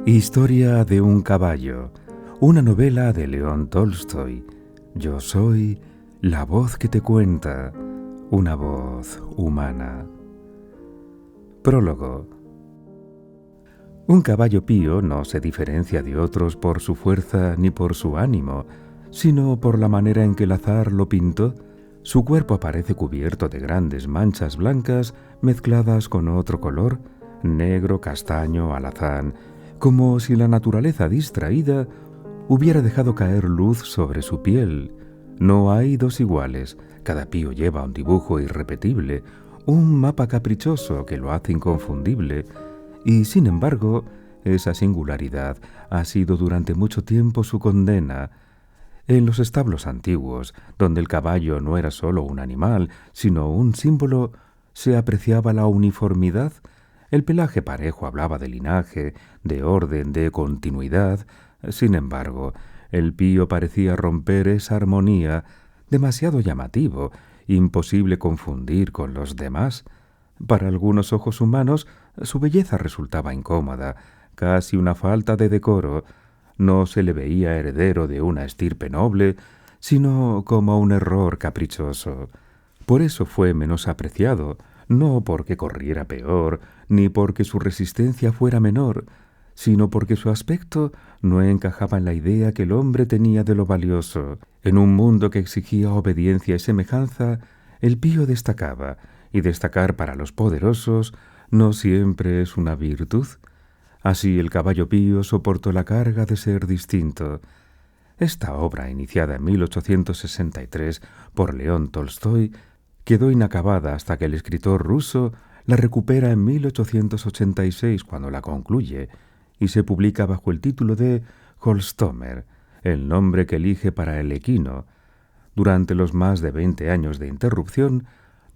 Historia de un caballo, una novela de León Tolstoy. Yo soy la voz que te cuenta, una voz humana. Prólogo. Un caballo pío no se diferencia de otros por su fuerza ni por su ánimo, sino por la manera en que el azar lo pintó. Su cuerpo aparece cubierto de grandes manchas blancas mezcladas con otro color, negro, castaño, alazán, como si la naturaleza distraída hubiera dejado caer luz sobre su piel. No hay dos iguales, cada pío lleva un dibujo irrepetible, un mapa caprichoso que lo hace inconfundible, y sin embargo, esa singularidad ha sido durante mucho tiempo su condena. En los establos antiguos, donde el caballo no era solo un animal, sino un símbolo, se apreciaba la uniformidad. El pelaje parejo hablaba de linaje, de orden, de continuidad. Sin embargo, el pío parecía romper esa armonía, demasiado llamativo, imposible confundir con los demás. Para algunos ojos humanos, su belleza resultaba incómoda, casi una falta de decoro. No se le veía heredero de una estirpe noble, sino como un error caprichoso. Por eso fue menos apreciado, no porque corriera peor, ni porque su resistencia fuera menor, sino porque su aspecto no encajaba en la idea que el hombre tenía de lo valioso. En un mundo que exigía obediencia y semejanza, el pío destacaba, y destacar para los poderosos no siempre es una virtud. Así el caballo pío soportó la carga de ser distinto. Esta obra, iniciada en 1863 por León Tolstoy, quedó inacabada hasta que el escritor ruso la recupera en 1886 cuando la concluye, y se publica bajo el título de Holstomer, el nombre que elige para el equino. Durante los más de 20 años de interrupción,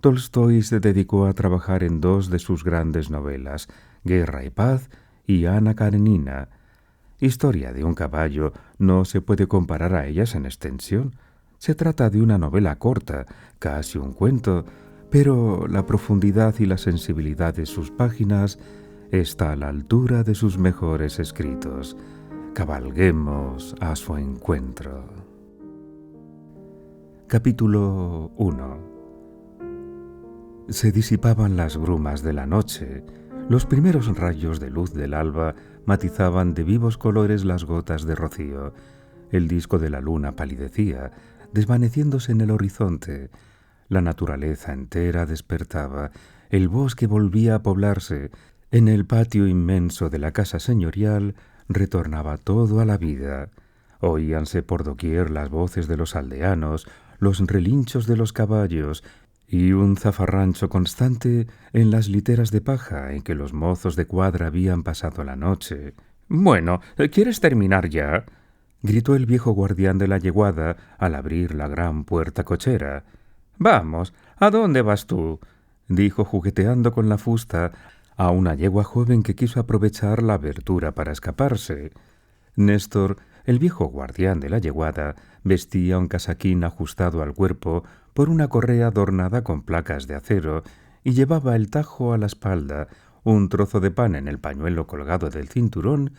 Tolstoy se dedicó a trabajar en dos de sus grandes novelas, Guerra y Paz y Ana Karenina. Historia de un caballo no se puede comparar a ellas en extensión. Se trata de una novela corta, casi un cuento, pero la profundidad y la sensibilidad de sus páginas está a la altura de sus mejores escritos. Cabalguemos a su encuentro. Capítulo 1. Se disipaban las brumas de la noche. Los primeros rayos de luz del alba matizaban de vivos colores las gotas de rocío. El disco de la luna palidecía, desvaneciéndose en el horizonte. La naturaleza entera despertaba. El bosque volvía a poblarse. En el patio inmenso de la casa señorial retornaba todo a la vida. Oíanse por doquier las voces de los aldeanos, los relinchos de los caballos y un zafarrancho constante en las literas de paja en que los mozos de cuadra habían pasado la noche. «Bueno, ¿quieres terminar ya?», gritó el viejo guardián de la yeguada al abrir la gran puerta cochera. «Vamos, ¿a dónde vas tú?», dijo jugueteando con la fusta a una yegua joven que quiso aprovechar la abertura para escaparse. Néstor, el viejo guardián de la yeguada, vestía un casaquín ajustado al cuerpo por una correa adornada con placas de acero y llevaba el tajo a la espalda, un trozo de pan en el pañuelo colgado del cinturón,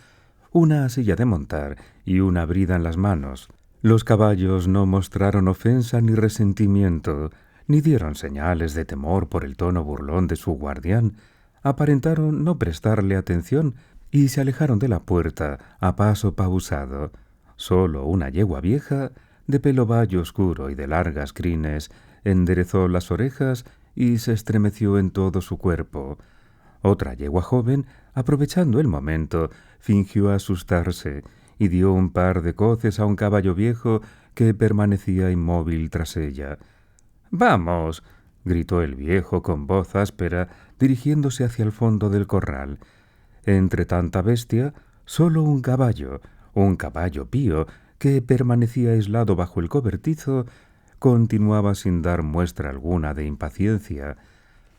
una silla de montar y una brida en las manos. Los caballos no mostraron ofensa ni resentimiento, ni dieron señales de temor por el tono burlón de su guardián. Aparentaron no prestarle atención y se alejaron de la puerta a paso pausado. Solo una yegua vieja, de pelo bayo oscuro y de largas crines, enderezó las orejas y se estremeció en todo su cuerpo. Otra yegua joven, aprovechando el momento, fingió asustarse y dio un par de coces a un caballo viejo que permanecía inmóvil tras ella. «¡Vamos!», gritó el viejo con voz áspera, dirigiéndose hacia el fondo del corral. Entre tanta bestia, solo un caballo pío, que permanecía aislado bajo el cobertizo, continuaba sin dar muestra alguna de impaciencia.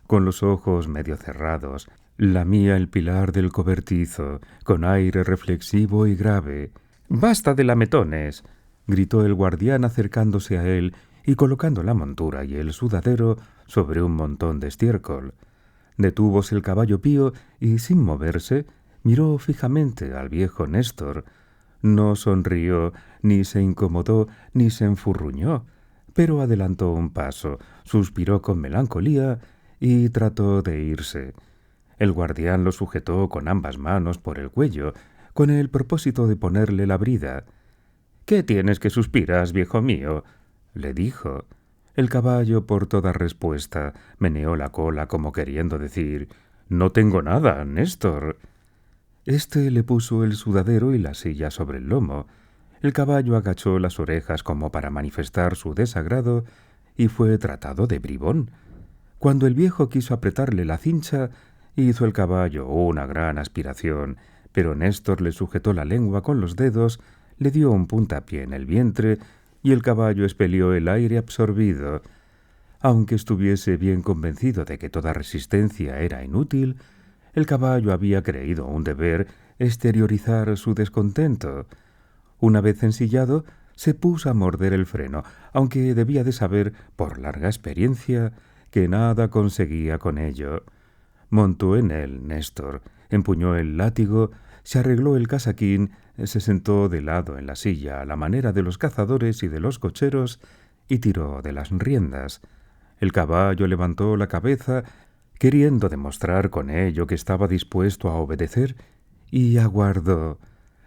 Con los ojos medio cerrados, lamía el pilar del cobertizo, con aire reflexivo y grave. «¡Basta de lametones!», gritó el guardián acercándose a él y colocando la montura y el sudadero sobre un montón de estiércol. Detúvose el caballo pío y, sin moverse, miró fijamente al viejo Néstor. No sonrió, ni se incomodó, ni se enfurruñó, pero adelantó un paso, suspiró con melancolía y trató de irse. El guardián lo sujetó con ambas manos por el cuello, con el propósito de ponerle la brida. «¿Qué tienes que suspiras, viejo mío?», le dijo. El caballo, por toda respuesta, meneó la cola como queriendo decir: «No tengo nada, Néstor». Este le puso el sudadero y la silla sobre el lomo. El caballo agachó las orejas como para manifestar su desagrado y fue tratado de bribón. Cuando el viejo quiso apretarle la cincha, hizo el caballo una gran aspiración, pero Néstor le sujetó la lengua con los dedos, le dio un puntapié en el vientre y el caballo expelió el aire absorbido. Aunque estuviese bien convencido de que toda resistencia era inútil, el caballo había creído un deber exteriorizar su descontento. Una vez ensillado, se puso a morder el freno, aunque debía de saber, por larga experiencia, que nada conseguía con ello. Montó en él Néstor, empuñó el látigo, se arregló el casaquín, se sentó de lado en la silla a la manera de los cazadores y de los cocheros y tiró de las riendas. El caballo levantó la cabeza, queriendo demostrar con ello que estaba dispuesto a obedecer, y aguardó.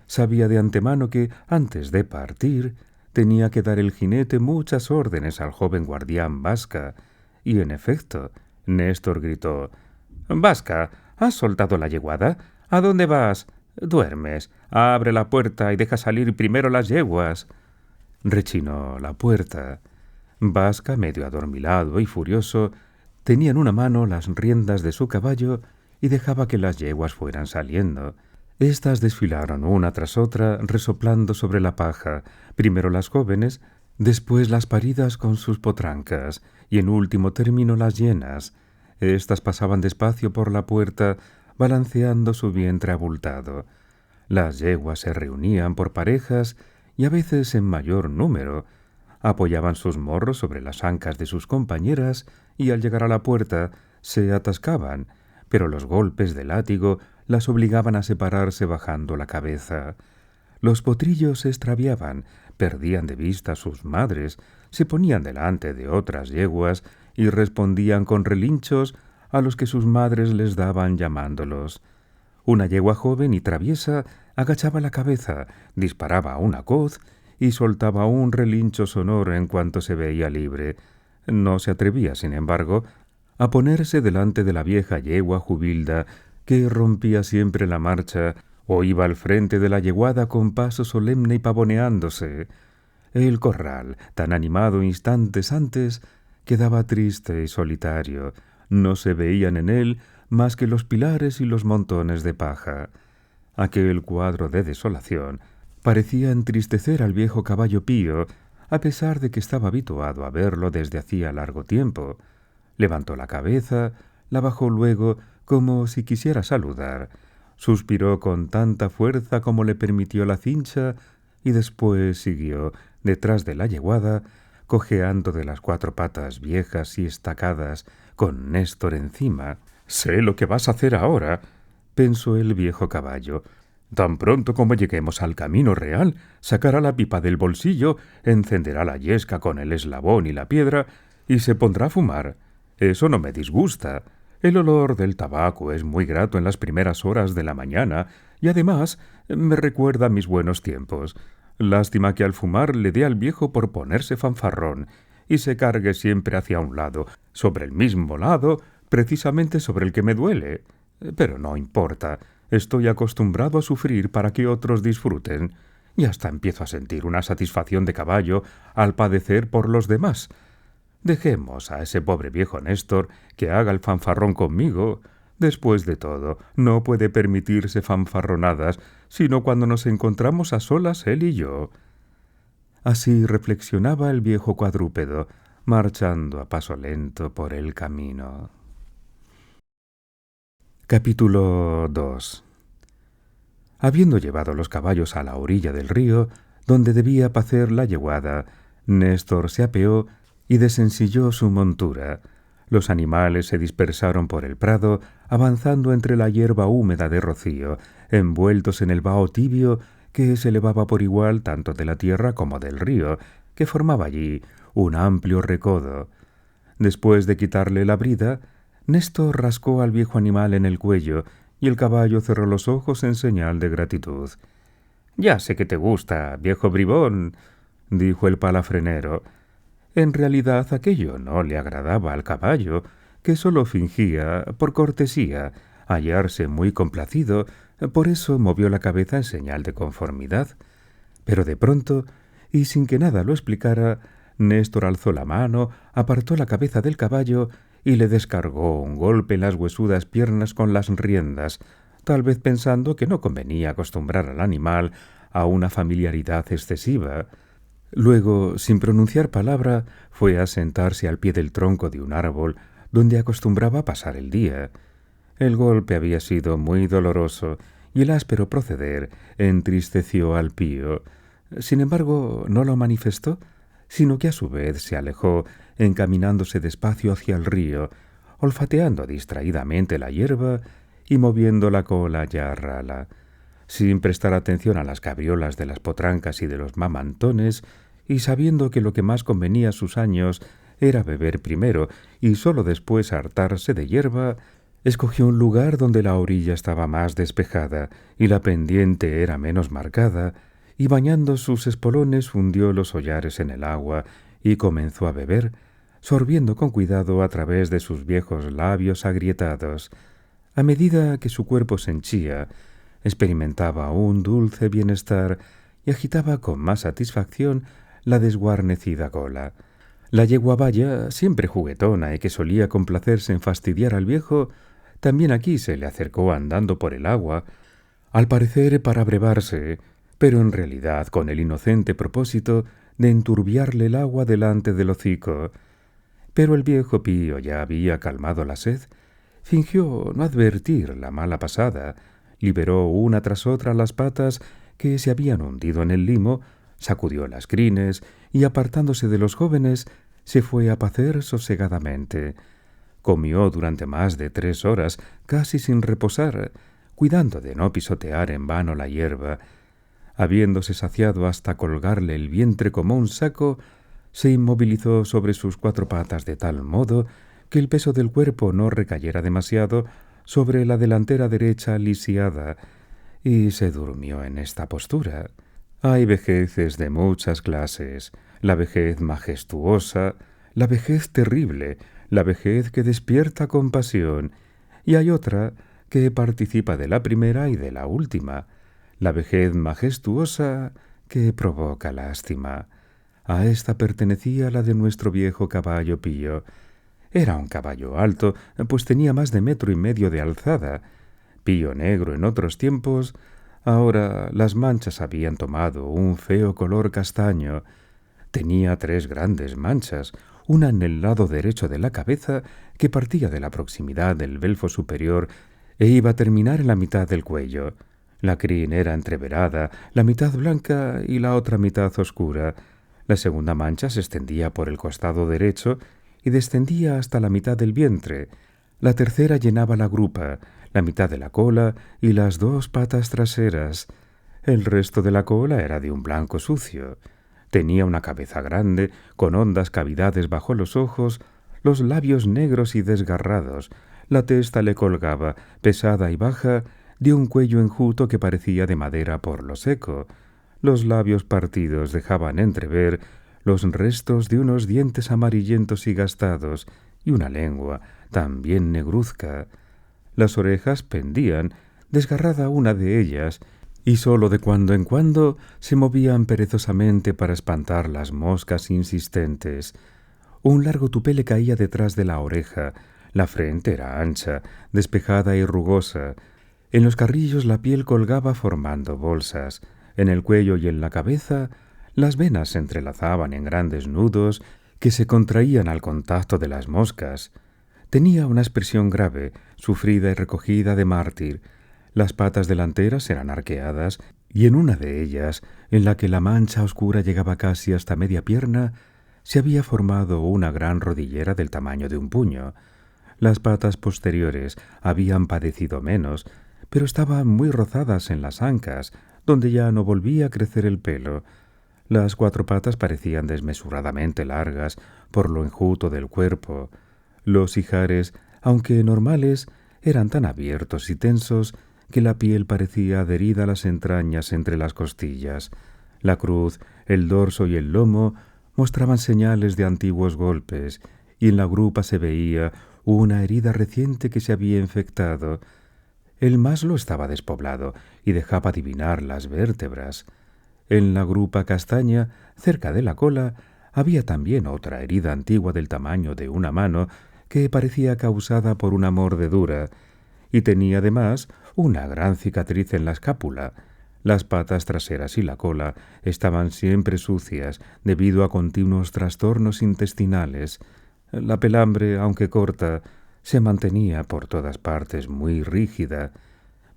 Sabía de antemano que, antes de partir, tenía que dar el jinete muchas órdenes al joven guardián Vasca, y en efecto, Néstor gritó: «Vasca, ¿has soltado la yeguada? ¿A dónde vas? Duermes. Abre la puerta y deja salir primero las yeguas». Rechinó la puerta. Vasca, medio adormilado y furioso, tenía en una mano las riendas de su caballo y dejaba que las yeguas fueran saliendo. Estas desfilaron una tras otra, resoplando sobre la paja, primero las jóvenes, después las paridas con sus potrancas, y en último término las llenas. Estas pasaban despacio por la puerta, balanceando su vientre abultado. Las yeguas se reunían por parejas y a veces en mayor número. Apoyaban sus morros sobre las ancas de sus compañeras y al llegar a la puerta se atascaban, pero los golpes de látigo las obligaban a separarse bajando la cabeza. Los potrillos se extraviaban, perdían de vista a sus madres, se ponían delante de otras yeguas y respondían con relinchos a los que sus madres les daban llamándolos. Una yegua joven y traviesa agachaba la cabeza, disparaba una coz y soltaba un relincho sonoro en cuanto se veía libre. No se atrevía, sin embargo, a ponerse delante de la vieja yegua Jubilda, que rompía siempre la marcha o iba al frente de la yeguada con paso solemne y pavoneándose. El corral, tan animado instantes antes, quedaba triste y solitario. No se veían en él más que los pilares y los montones de paja. Aquel cuadro de desolación parecía entristecer al viejo caballo Pío, a pesar de que estaba habituado a verlo desde hacía largo tiempo. Levantó la cabeza, la bajó luego como si quisiera saludar, suspiró con tanta fuerza como le permitió la cincha y después siguió detrás de la yeguada, cojeando de las cuatro patas viejas y estacadas, con Néstor encima. «Sé lo que vas a hacer ahora», pensó el viejo caballo. «Tan pronto como lleguemos al camino real, sacará la pipa del bolsillo, encenderá la yesca con el eslabón y la piedra y se pondrá a fumar. Eso no me disgusta. El olor del tabaco es muy grato en las primeras horas de la mañana y además me recuerda a mis buenos tiempos. Lástima que al fumar le dé al viejo por ponerse fanfarrón y se cargue siempre hacia un lado, sobre el mismo lado, precisamente sobre el que me duele. Pero no importa, estoy acostumbrado a sufrir para que otros disfruten, y hasta empiezo a sentir una satisfacción de caballo al padecer por los demás. Dejemos a ese pobre viejo Néstor que haga el fanfarrón conmigo. Después de todo, no puede permitirse fanfarronadas, sino cuando nos encontramos a solas él y yo». Así reflexionaba el viejo cuadrúpedo, marchando a paso lento por el camino. Capítulo 2. Habiendo llevado los caballos a la orilla del río, donde debía pacer la yeguada, Néstor se apeó y desensilló su montura. Los animales se dispersaron por el prado, avanzando entre la hierba húmeda de rocío, envueltos en el vaho tibio que se elevaba por igual tanto de la tierra como del río, que formaba allí un amplio recodo. Después de quitarle la brida, Néstor rascó al viejo animal en el cuello y el caballo cerró los ojos en señal de gratitud. «Ya sé que te gusta, viejo bribón», dijo el palafrenero. En realidad aquello no le agradaba al caballo, que sólo fingía, por cortesía, hallarse muy complacido, por eso movió la cabeza en señal de conformidad. Pero de pronto, y sin que nada lo explicara, Néstor alzó la mano, apartó la cabeza del caballo y le descargó un golpe en las huesudas piernas con las riendas, tal vez pensando que no convenía acostumbrar al animal a una familiaridad excesiva. Luego, sin pronunciar palabra, fue a sentarse al pie del tronco de un árbol donde acostumbraba pasar el día. El golpe había sido muy doloroso y el áspero proceder entristeció al pío. Sin embargo, no lo manifestó, sino que a su vez se alejó, encaminándose despacio hacia el río, olfateando distraídamente la hierba y moviendo la cola ya rala. Sin prestar atención a las cabriolas de las potrancas y de los mamantones, y sabiendo que lo que más convenía a sus años era beber primero y sólo después hartarse de hierba, escogió un lugar donde la orilla estaba más despejada y la pendiente era menos marcada, y bañando sus espolones hundió los hollares en el agua y comenzó a beber, sorbiendo con cuidado a través de sus viejos labios agrietados. A medida que su cuerpo se henchía, experimentaba un dulce bienestar y agitaba con más satisfacción la desguarnecida cola. La yegua Baya, siempre juguetona y que solía complacerse en fastidiar al viejo, también aquí se le acercó andando por el agua, al parecer para brevarse, pero en realidad con el inocente propósito de enturbiarle el agua delante del hocico. Pero el viejo Pío ya había calmado la sed, fingió no advertir la mala pasada, liberó una tras otra las patas que se habían hundido en el limo, sacudió las crines y, apartándose de los jóvenes, se fue a pacer sosegadamente. Comió durante más de 3 horas, casi sin reposar, cuidando de no pisotear en vano la hierba. Habiéndose saciado hasta colgarle el vientre como un saco, se inmovilizó sobre sus 4 patas de tal modo que el peso del cuerpo no recayera demasiado sobre la delantera derecha lisiada, y se durmió en esta postura. Hay vejeces de muchas clases: la vejez majestuosa, la vejez terrible, la vejez que despierta compasión, y hay otra que participa de la primera y de la última, la vejez majestuosa que provoca lástima. A esta pertenecía la de nuestro viejo caballo Pío. Era un caballo alto, pues tenía más de 1,5 metros de alzada. Pío negro en otros tiempos, ahora las manchas habían tomado un feo color castaño. Tenía 3 grandes manchas, una en el lado derecho de la cabeza, que partía de la proximidad del belfo superior e iba a terminar en la mitad del cuello. La crin era entreverada, la mitad blanca y la otra mitad oscura. La segunda mancha se extendía por el costado derecho y descendía hasta la mitad del vientre. La tercera llenaba la grupa, la mitad de la cola y las 2 patas traseras. El resto de la cola era de un blanco sucio. Tenía una cabeza grande, con hondas cavidades bajo los ojos, los labios negros y desgarrados. La testa le colgaba, pesada y baja, de un cuello enjuto que parecía de madera por lo seco. Los labios partidos dejaban entrever los restos de unos dientes amarillentos y gastados, y una lengua también negruzca. Las orejas pendían, desgarrada una de ellas, y sólo de cuando en cuando se movían perezosamente para espantar las moscas insistentes. Un largo tupé le caía detrás de la oreja, la frente era ancha, despejada y rugosa. En los carrillos la piel colgaba formando bolsas. En el cuello y en la cabeza las venas se entrelazaban en grandes nudos que se contraían al contacto de las moscas. Tenía una expresión grave, sufrida y recogida de mártir. Las patas delanteras eran arqueadas, y en una de ellas, en la que la mancha oscura llegaba casi hasta media pierna, se había formado una gran rodillera del tamaño de un puño. Las patas posteriores habían padecido menos, pero estaban muy rozadas en las ancas, donde ya no volvía a crecer el pelo. Las cuatro patas parecían desmesuradamente largas por lo enjuto del cuerpo. Los ijares, aunque normales, eran tan abiertos y tensos que la piel parecía adherida a las entrañas entre las costillas. La cruz, el dorso y el lomo mostraban señales de antiguos golpes, y en la grupa se veía una herida reciente que se había infectado. El maslo estaba despoblado y dejaba adivinar las vértebras. En la grupa castaña, cerca de la cola, había también otra herida antigua del tamaño de una mano que parecía causada por una mordedura, y tenía además una gran cicatriz en la escápula. Las patas traseras y la cola estaban siempre sucias debido a continuos trastornos intestinales. La pelambre, aunque corta, se mantenía por todas partes muy rígida.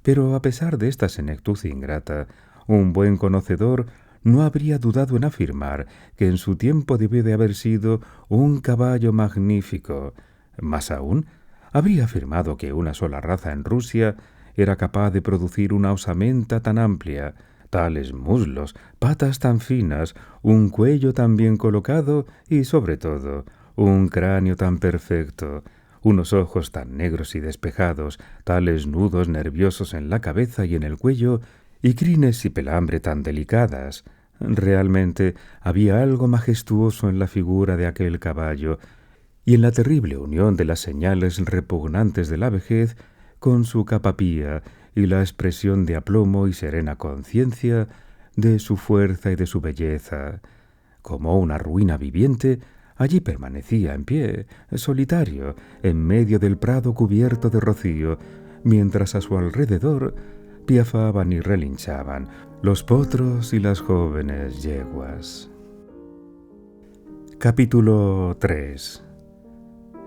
Pero a pesar de esta senectud ingrata, un buen conocedor no habría dudado en afirmar que en su tiempo debió de haber sido un caballo magnífico. Más aún, habría afirmado que una sola raza en Rusia era capaz de producir una osamenta tan amplia, tales muslos, patas tan finas, un cuello tan bien colocado y, sobre todo, un cráneo tan perfecto, unos ojos tan negros y despejados, tales nudos nerviosos en la cabeza y en el cuello, y crines y pelambre tan delicadas. Realmente había algo majestuoso en la figura de aquel caballo, y en la terrible unión de las señales repugnantes de la vejez con su capa pía y la expresión de aplomo y serena conciencia de su fuerza y de su belleza. Como una ruina viviente, allí permanecía en pie, solitario, en medio del prado cubierto de rocío, mientras a su alrededor piafaban y relinchaban los potros y las jóvenes yeguas. Capítulo 3.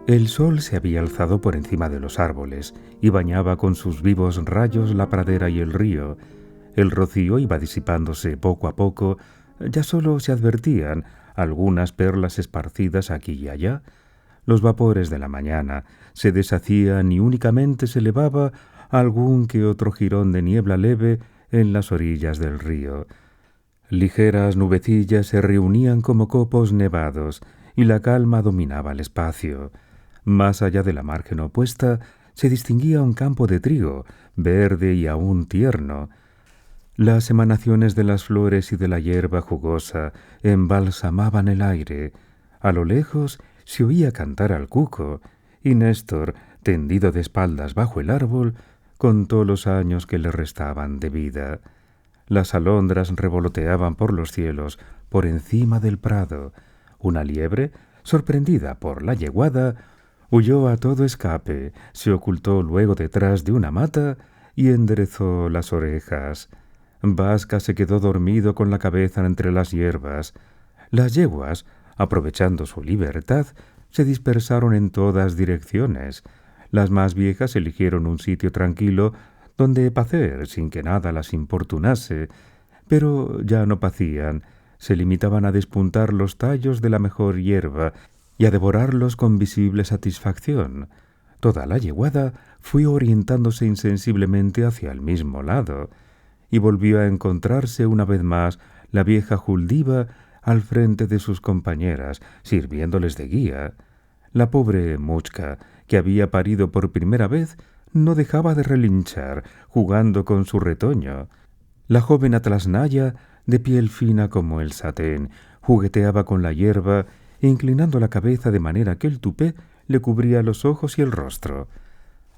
El sol se había alzado por encima de los árboles y bañaba con sus vivos rayos la pradera y el río. El rocío iba disipándose poco a poco, ya solo se advertían algunas perlas esparcidas aquí y allá. Los vapores de la mañana se deshacían y únicamente se elevaba algún que otro jirón de niebla leve en las orillas del río. Ligeras nubecillas se reunían como copos nevados y la calma dominaba el espacio. Más allá de la margen opuesta se distinguía un campo de trigo, verde y aún tierno. Las emanaciones de las flores y de la hierba jugosa embalsamaban el aire. A lo lejos se oía cantar al cuco, y Néstor, tendido de espaldas bajo el árbol, contó los años que le restaban de vida. Las alondras revoloteaban por los cielos, por encima del prado. Una liebre, sorprendida por la yeguada, huyó a todo escape, se ocultó luego detrás de una mata y enderezó las orejas. Vasca se quedó dormido con la cabeza entre las hierbas. Las yeguas, aprovechando su libertad, se dispersaron en todas direcciones. Las más viejas eligieron un sitio tranquilo donde pacer sin que nada las importunase, pero ya no pacían, se limitaban a despuntar los tallos de la mejor hierba y a devorarlos con visible satisfacción. Toda la yeguada fue orientándose insensiblemente hacia el mismo lado, y volvió a encontrarse una vez más la vieja Juldiva al frente de sus compañeras, sirviéndoles de guía. La pobre Muchka, que había parido por primera vez, no dejaba de relinchar, jugando con su retoño. La joven Atlasnaya, de piel fina como el satén, jugueteaba con la hierba, inclinando la cabeza de manera que el tupé le cubría los ojos y el rostro.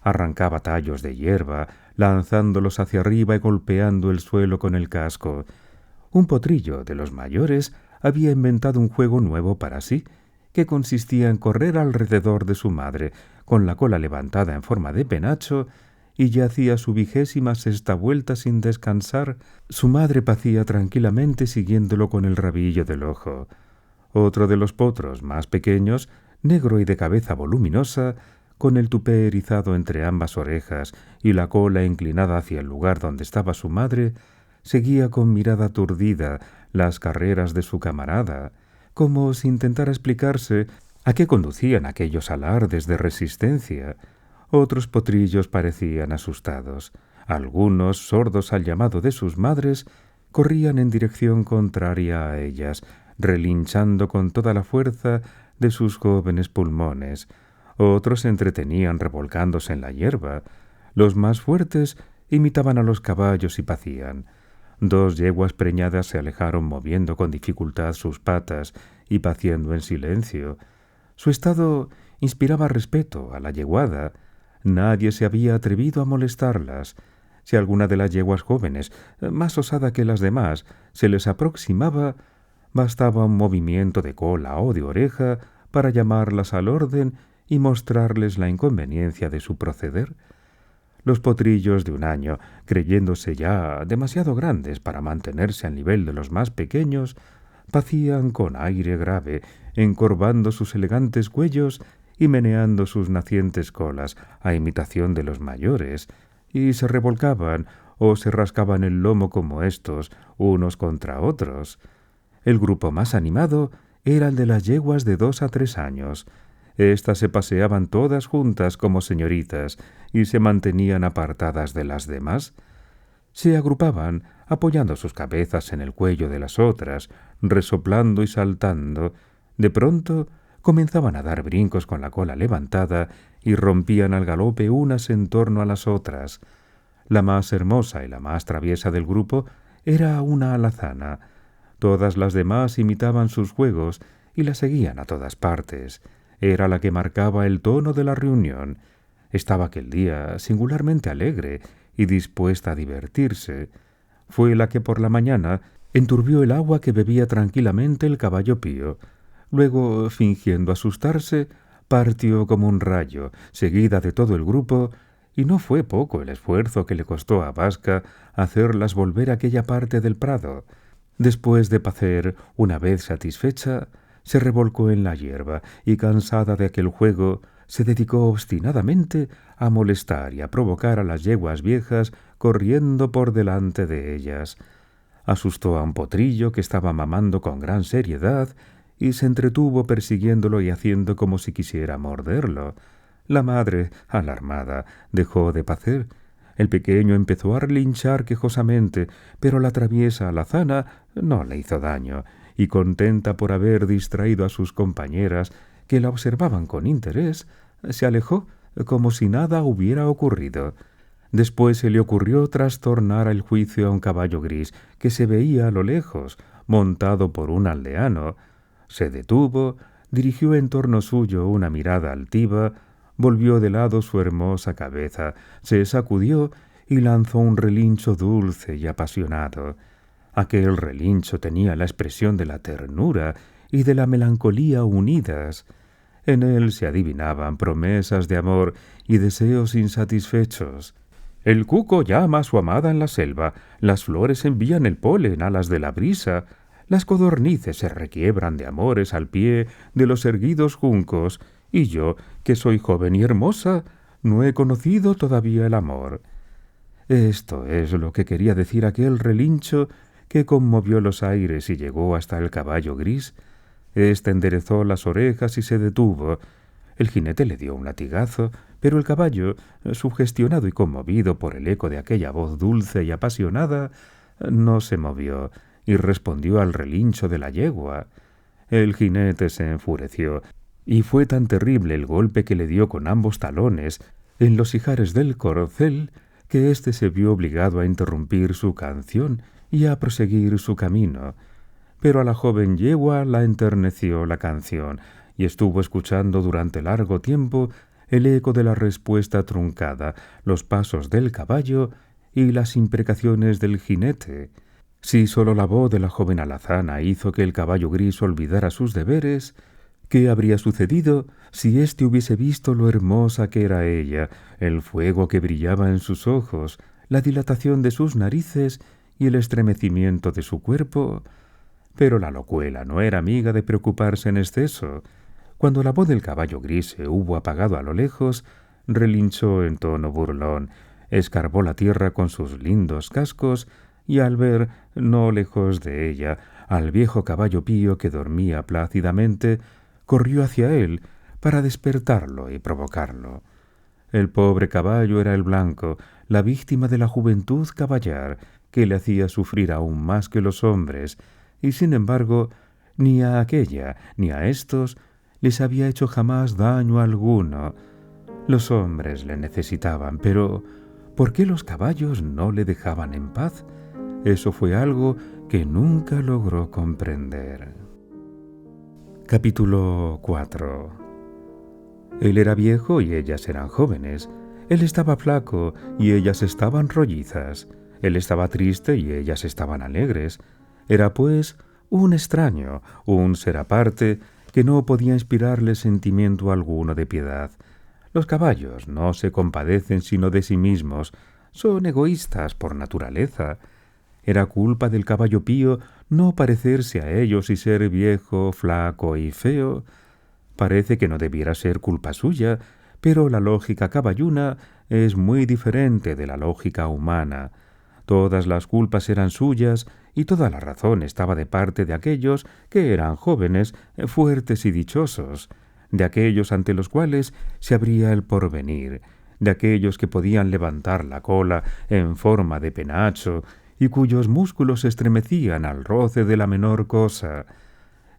Arrancaba tallos de hierba, lanzándolos hacia arriba y golpeando el suelo con el casco. Un potrillo de los mayores había inventado un juego nuevo para sí, que consistía en correr alrededor de su madre, con la cola levantada en forma de penacho, y ya hacía su 26ª vuelta sin descansar. Su madre pacía tranquilamente siguiéndolo con el rabillo del ojo. Otro de los potros más pequeños, negro y de cabeza voluminosa, con el tupé erizado entre ambas orejas y la cola inclinada hacia el lugar donde estaba su madre, seguía con mirada aturdida las carreras de su camarada. como si intentara explicarse a qué conducían aquellos alardes de resistencia. Otros potrillos parecían asustados. Algunos, sordos al llamado de sus madres, corrían en dirección contraria a ellas, relinchando con toda la fuerza de sus jóvenes pulmones. Otros se entretenían revolcándose en la hierba. Los más fuertes imitaban a los caballos y pacían. 2 yeguas preñadas se alejaron moviendo con dificultad sus patas y paciendo en silencio. Su estado inspiraba respeto a la yeguada. Nadie se había atrevido a molestarlas. Si alguna de las yeguas jóvenes, más osada que las demás, se les aproximaba, bastaba un movimiento de cola o de oreja para llamarlas al orden y mostrarles la inconveniencia de su proceder. Los potrillos de 1 año, creyéndose ya demasiado grandes para mantenerse al nivel de los más pequeños, pacían con aire grave, encorvando sus elegantes cuellos y meneando sus nacientes colas a imitación de los mayores, y se revolcaban o se rascaban el lomo como éstos, unos contra otros. El grupo más animado era el de las yeguas de 2 a 3 años. Estas se paseaban todas juntas como señoritas y se mantenían apartadas de las demás. Se agrupaban, apoyando sus cabezas en el cuello de las otras, resoplando y saltando. De pronto comenzaban a dar brincos con la cola levantada y rompían al galope unas en torno a las otras. La más hermosa y la más traviesa del grupo era una alazana. Todas las demás imitaban sus juegos y la seguían a todas partes. Era la que marcaba el tono de la reunión. Estaba aquel día singularmente alegre y dispuesta a divertirse. Fue la que por la mañana enturbió el agua que bebía tranquilamente el caballo Pío. Luego, fingiendo asustarse, partió como un rayo, seguida de todo el grupo, y no fue poco el esfuerzo que le costó a Vasca hacerlas volver a aquella parte del prado. Después de pacer, una vez satisfecha, se revolcó en la hierba y, cansada de aquel juego, se dedicó obstinadamente a molestar y a provocar a las yeguas viejas corriendo por delante de ellas. Asustó a un potrillo que estaba mamando con gran seriedad y se entretuvo persiguiéndolo y haciendo como si quisiera morderlo. La madre, alarmada, dejó de pacer. El pequeño empezó a relinchar quejosamente, pero la traviesa alazana no le hizo daño, y contenta por haber distraído a sus compañeras, que la observaban con interés, se alejó como si nada hubiera ocurrido. Después se le ocurrió trastornar el juicio a un caballo gris que se veía a lo lejos, montado por un aldeano. Se detuvo, dirigió en torno suyo una mirada altiva, volvió de lado su hermosa cabeza, se sacudió y lanzó un relincho dulce y apasionado. Aquel relincho tenía la expresión de la ternura y de la melancolía unidas. En él se adivinaban promesas de amor y deseos insatisfechos. El cuco llama a su amada en la selva, las flores envían el polen a las de la brisa, las codornices se requiebran de amores al pie de los erguidos juncos, y yo, que soy joven y hermosa, no he conocido todavía el amor. Esto es lo que quería decir aquel relincho que conmovió los aires y llegó hasta el caballo gris. Este enderezó las orejas y se detuvo. El jinete le dio un latigazo, pero el caballo, sugestionado y conmovido por el eco de aquella voz dulce y apasionada, no se movió y respondió al relincho de la yegua. El jinete se enfureció, y fue tan terrible el golpe que le dio con ambos talones en los ijares del corcel que éste se vio obligado a interrumpir su canción y a proseguir su camino. Pero a la joven yegua la enterneció la canción, y estuvo escuchando durante largo tiempo el eco de la respuesta truncada, los pasos del caballo y las imprecaciones del jinete. Si sólo la voz de la joven alazana hizo que el caballo gris olvidara sus deberes, ¿qué habría sucedido si éste hubiese visto lo hermosa que era ella, el fuego que brillaba en sus ojos, la dilatación de sus narices y el estremecimiento de su cuerpo? Pero la locuela no era amiga de preocuparse en exceso. Cuando la voz del caballo gris se hubo apagado a lo lejos, relinchó en tono burlón, escarbó la tierra con sus lindos cascos y al ver, no lejos de ella, al viejo caballo Pío que dormía plácidamente, corrió hacia él para despertarlo y provocarlo. El pobre caballo era el blanco, la víctima de la juventud caballar, que le hacía sufrir aún más que los hombres, y sin embargo, ni a aquella ni a éstos les había hecho jamás daño alguno. Los hombres le necesitaban, pero ¿por qué los caballos no le dejaban en paz? Eso fue algo que nunca logró comprender. Capítulo 4. Él era viejo y ellas eran jóvenes. Él estaba flaco y ellas estaban rollizas. Él estaba triste y ellas estaban alegres. Era, pues, un extraño, un ser aparte, que no podía inspirarle sentimiento alguno de piedad. Los caballos no se compadecen sino de sí mismos, son egoístas por naturaleza. Era culpa del caballo Pío no parecerse a ellos y ser viejo, flaco y feo. Parece que no debiera ser culpa suya, pero la lógica caballuna es muy diferente de la lógica humana. Todas las culpas eran suyas y toda la razón estaba de parte de aquellos que eran jóvenes, fuertes y dichosos, de aquellos ante los cuales se abría el porvenir, de aquellos que podían levantar la cola en forma de penacho y cuyos músculos se estremecían al roce de la menor cosa.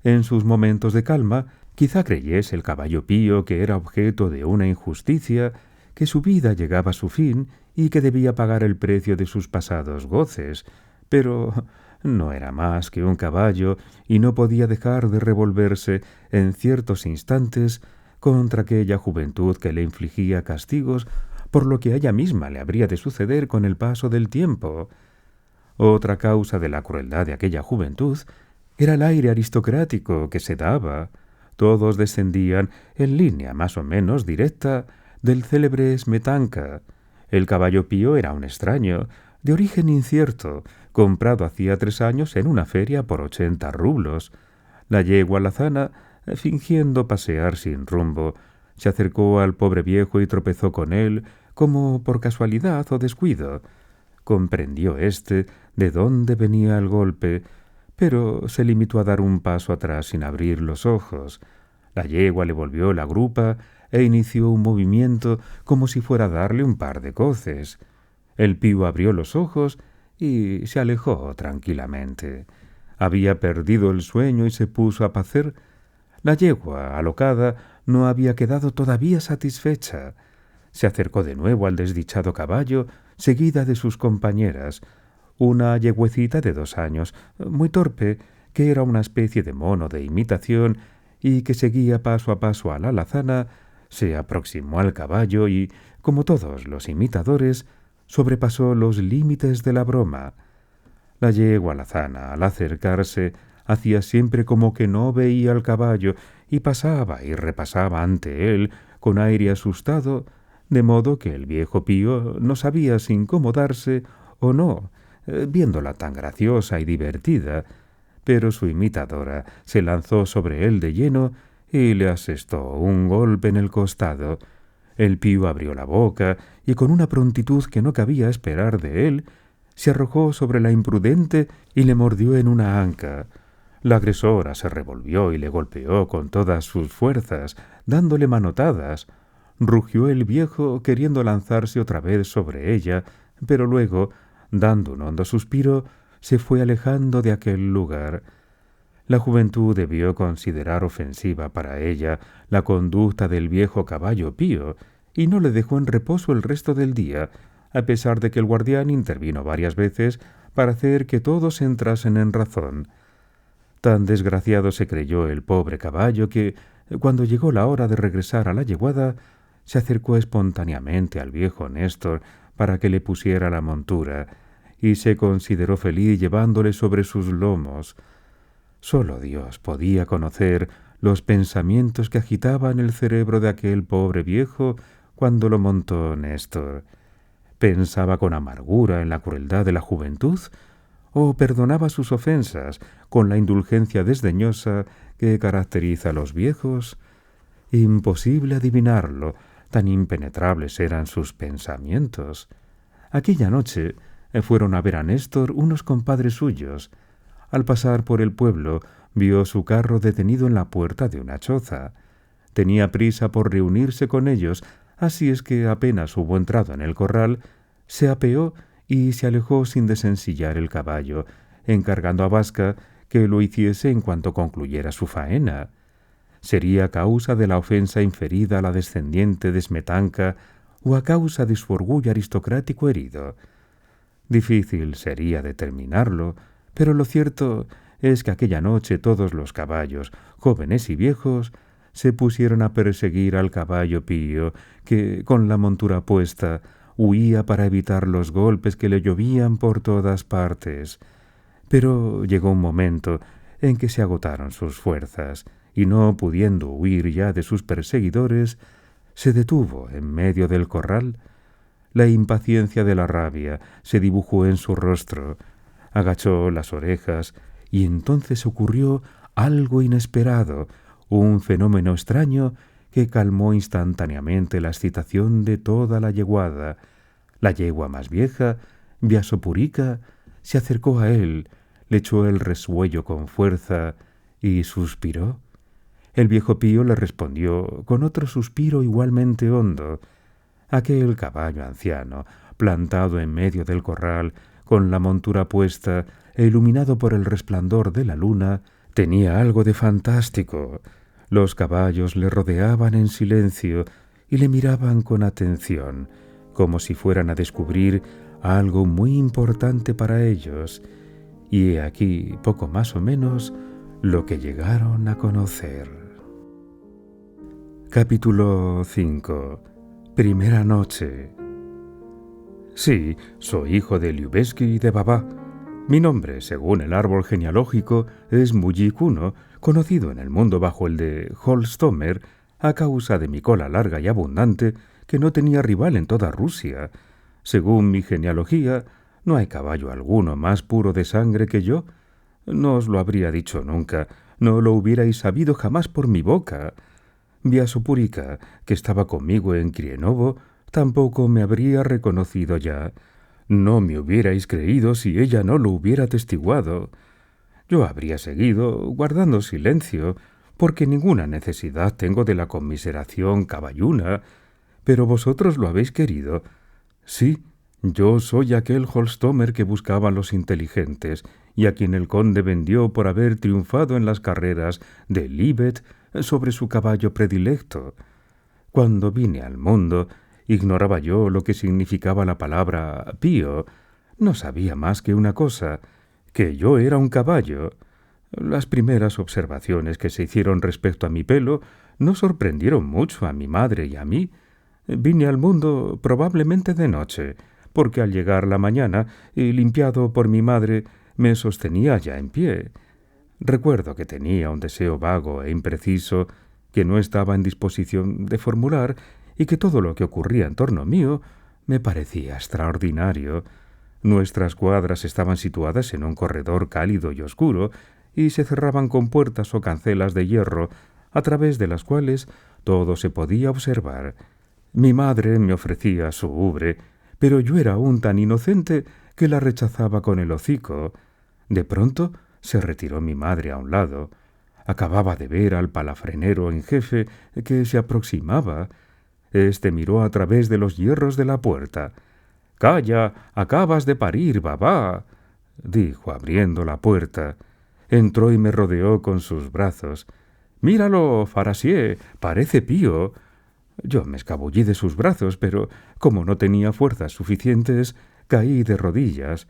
En sus momentos de calma, quizá creyese el caballo Pío que era objeto de una injusticia, que su vida llegaba a su fin y que debía pagar el precio de sus pasados goces, pero no era más que un caballo y no podía dejar de revolverse en ciertos instantes contra aquella juventud que le infligía castigos por lo que a ella misma le habría de suceder con el paso del tiempo. Otra causa de la crueldad de aquella juventud era el aire aristocrático que se daba. Todos descendían en línea más o menos directa del célebre Smetanka. El caballo Pío era un extraño, de origen incierto, comprado hacía 3 años en una feria por 80 rublos. La yegua alazana, fingiendo pasear sin rumbo, se acercó al pobre viejo y tropezó con él, como por casualidad o descuido. Comprendió éste de dónde venía el golpe, pero se limitó a dar un paso atrás sin abrir los ojos. La yegua le volvió la grupa e inició un movimiento como si fuera a darle un par de coces. El Pío abrió los ojos y se alejó tranquilamente. Había perdido el sueño y se puso a pacer. La yegua, alocada, no había quedado todavía satisfecha. Se acercó de nuevo al desdichado caballo, seguida de sus compañeras, una yegüecita de 2 años, muy torpe, que era una especie de mono de imitación y que seguía paso a paso a la alazana, se aproximó al caballo y, como todos los imitadores, sobrepasó los límites de la broma. La yegua alazana, al acercarse, hacía siempre como que no veía al caballo y pasaba y repasaba ante él con aire asustado, de modo que el viejo Pío no sabía si incomodarse o no, viéndola tan graciosa y divertida, pero su imitadora se lanzó sobre él de lleno y le asestó un golpe en el costado. El Pío abrió la boca y con una prontitud que no cabía esperar de él, se arrojó sobre la imprudente y le mordió en una anca. La agresora se revolvió y le golpeó con todas sus fuerzas, dándole manotadas. Rugió el viejo queriendo lanzarse otra vez sobre ella, pero luego, dando un hondo suspiro, se fue alejando de aquel lugar. La juventud debió considerar ofensiva para ella la conducta del viejo caballo Pío, y no le dejó en reposo el resto del día, a pesar de que el guardián intervino varias veces para hacer que todos entrasen en razón. Tan desgraciado se creyó el pobre caballo que, cuando llegó la hora de regresar a la yeguada, se acercó espontáneamente al viejo Néstor para que le pusiera la montura, y se consideró feliz llevándole sobre sus lomos. Sólo Dios podía conocer los pensamientos que agitaban el cerebro de aquel pobre viejo cuando lo montó Néstor. ¿Pensaba con amargura en la crueldad de la juventud o perdonaba sus ofensas con la indulgencia desdeñosa que caracteriza a los viejos? Imposible adivinarlo, tan impenetrables eran sus pensamientos. Aquella noche Fueron a ver a Néstor unos compadres suyos. Al pasar por el pueblo, vio su carro detenido en la puerta de una choza. Tenía prisa por reunirse con ellos, así es que apenas hubo entrado en el corral, se apeó y se alejó sin desensillar el caballo, encargando a Vasca que lo hiciese en cuanto concluyera su faena. ¿Sería a causa de la ofensa inferida a la descendiente de Smetanka o a causa de su orgullo aristocrático herido? Difícil sería determinarlo, pero lo cierto es que aquella noche todos los caballos, jóvenes y viejos, se pusieron a perseguir al caballo Pío, que, con la montura puesta, huía para evitar los golpes que le llovían por todas partes. Pero llegó un momento en que se agotaron sus fuerzas, y no pudiendo huir ya de sus perseguidores, se detuvo en medio del corral. La impaciencia de la rabia se dibujó en su rostro, agachó las orejas, y entonces ocurrió algo inesperado, un fenómeno extraño que calmó instantáneamente la excitación de toda la yeguada. La yegua más vieja, Viasopurica, se acercó a él, le echó el resuello con fuerza y suspiró. El viejo Pío le respondió con otro suspiro igualmente hondo. Aquel caballo anciano, plantado en medio del corral, con la montura puesta e iluminado por el resplandor de la luna, tenía algo de fantástico. Los caballos le rodeaban en silencio y le miraban con atención, como si fueran a descubrir algo muy importante para ellos, y he aquí, poco más o menos, lo que llegaron a conocer. Capítulo 5. Primera noche. Sí, soy hijo de Liubezki y de Babá. Mi nombre, según el árbol genealógico, es Mujikuno, conocido en el mundo bajo el de Holstomer, a causa de mi cola larga y abundante, que no tenía rival en toda Rusia. Según mi genealogía, no hay caballo alguno más puro de sangre que yo. No os lo habría dicho nunca, no lo hubierais sabido jamás por mi boca. Viasopurica, que estaba conmigo en Krienovo, tampoco me habría reconocido ya. No me hubierais creído si ella no lo hubiera atestiguado. Yo habría seguido guardando silencio, porque ninguna necesidad tengo de la conmiseración caballuna, pero vosotros lo habéis querido. Sí, yo soy aquel Holstomer que buscaban los inteligentes, y a quien el conde vendió por haber triunfado en las carreras de Libet sobre su caballo predilecto. Cuando vine al mundo, ignoraba yo lo que significaba la palabra pío. No sabía más que una cosa, que yo era un caballo. Las primeras observaciones que se hicieron respecto a mi pelo no sorprendieron mucho a mi madre y a mí. Vine al mundo probablemente de noche, porque al llegar la mañana, y limpiado por mi madre, me sostenía ya en pie. Recuerdo que tenía un deseo vago e impreciso que no estaba en disposición de formular y que todo lo que ocurría en torno mío me parecía extraordinario. Nuestras cuadras estaban situadas en un corredor cálido y oscuro y se cerraban con puertas o cancelas de hierro, a través de las cuales todo se podía observar. Mi madre me ofrecía su ubre, pero yo era aún tan inocente que la rechazaba con el hocico. De pronto se retiró mi madre a un lado. Acababa de ver al palafrenero en jefe que se aproximaba. Este miró a través de los hierros de la puerta. «¡Calla! ¡Acabas de parir, babá!», dijo abriendo la puerta. Entró y me rodeó con sus brazos. «¡Míralo, Farasier! ¡Parece Pío!». Yo me escabullí de sus brazos, pero como no tenía fuerzas suficientes, caí de rodillas.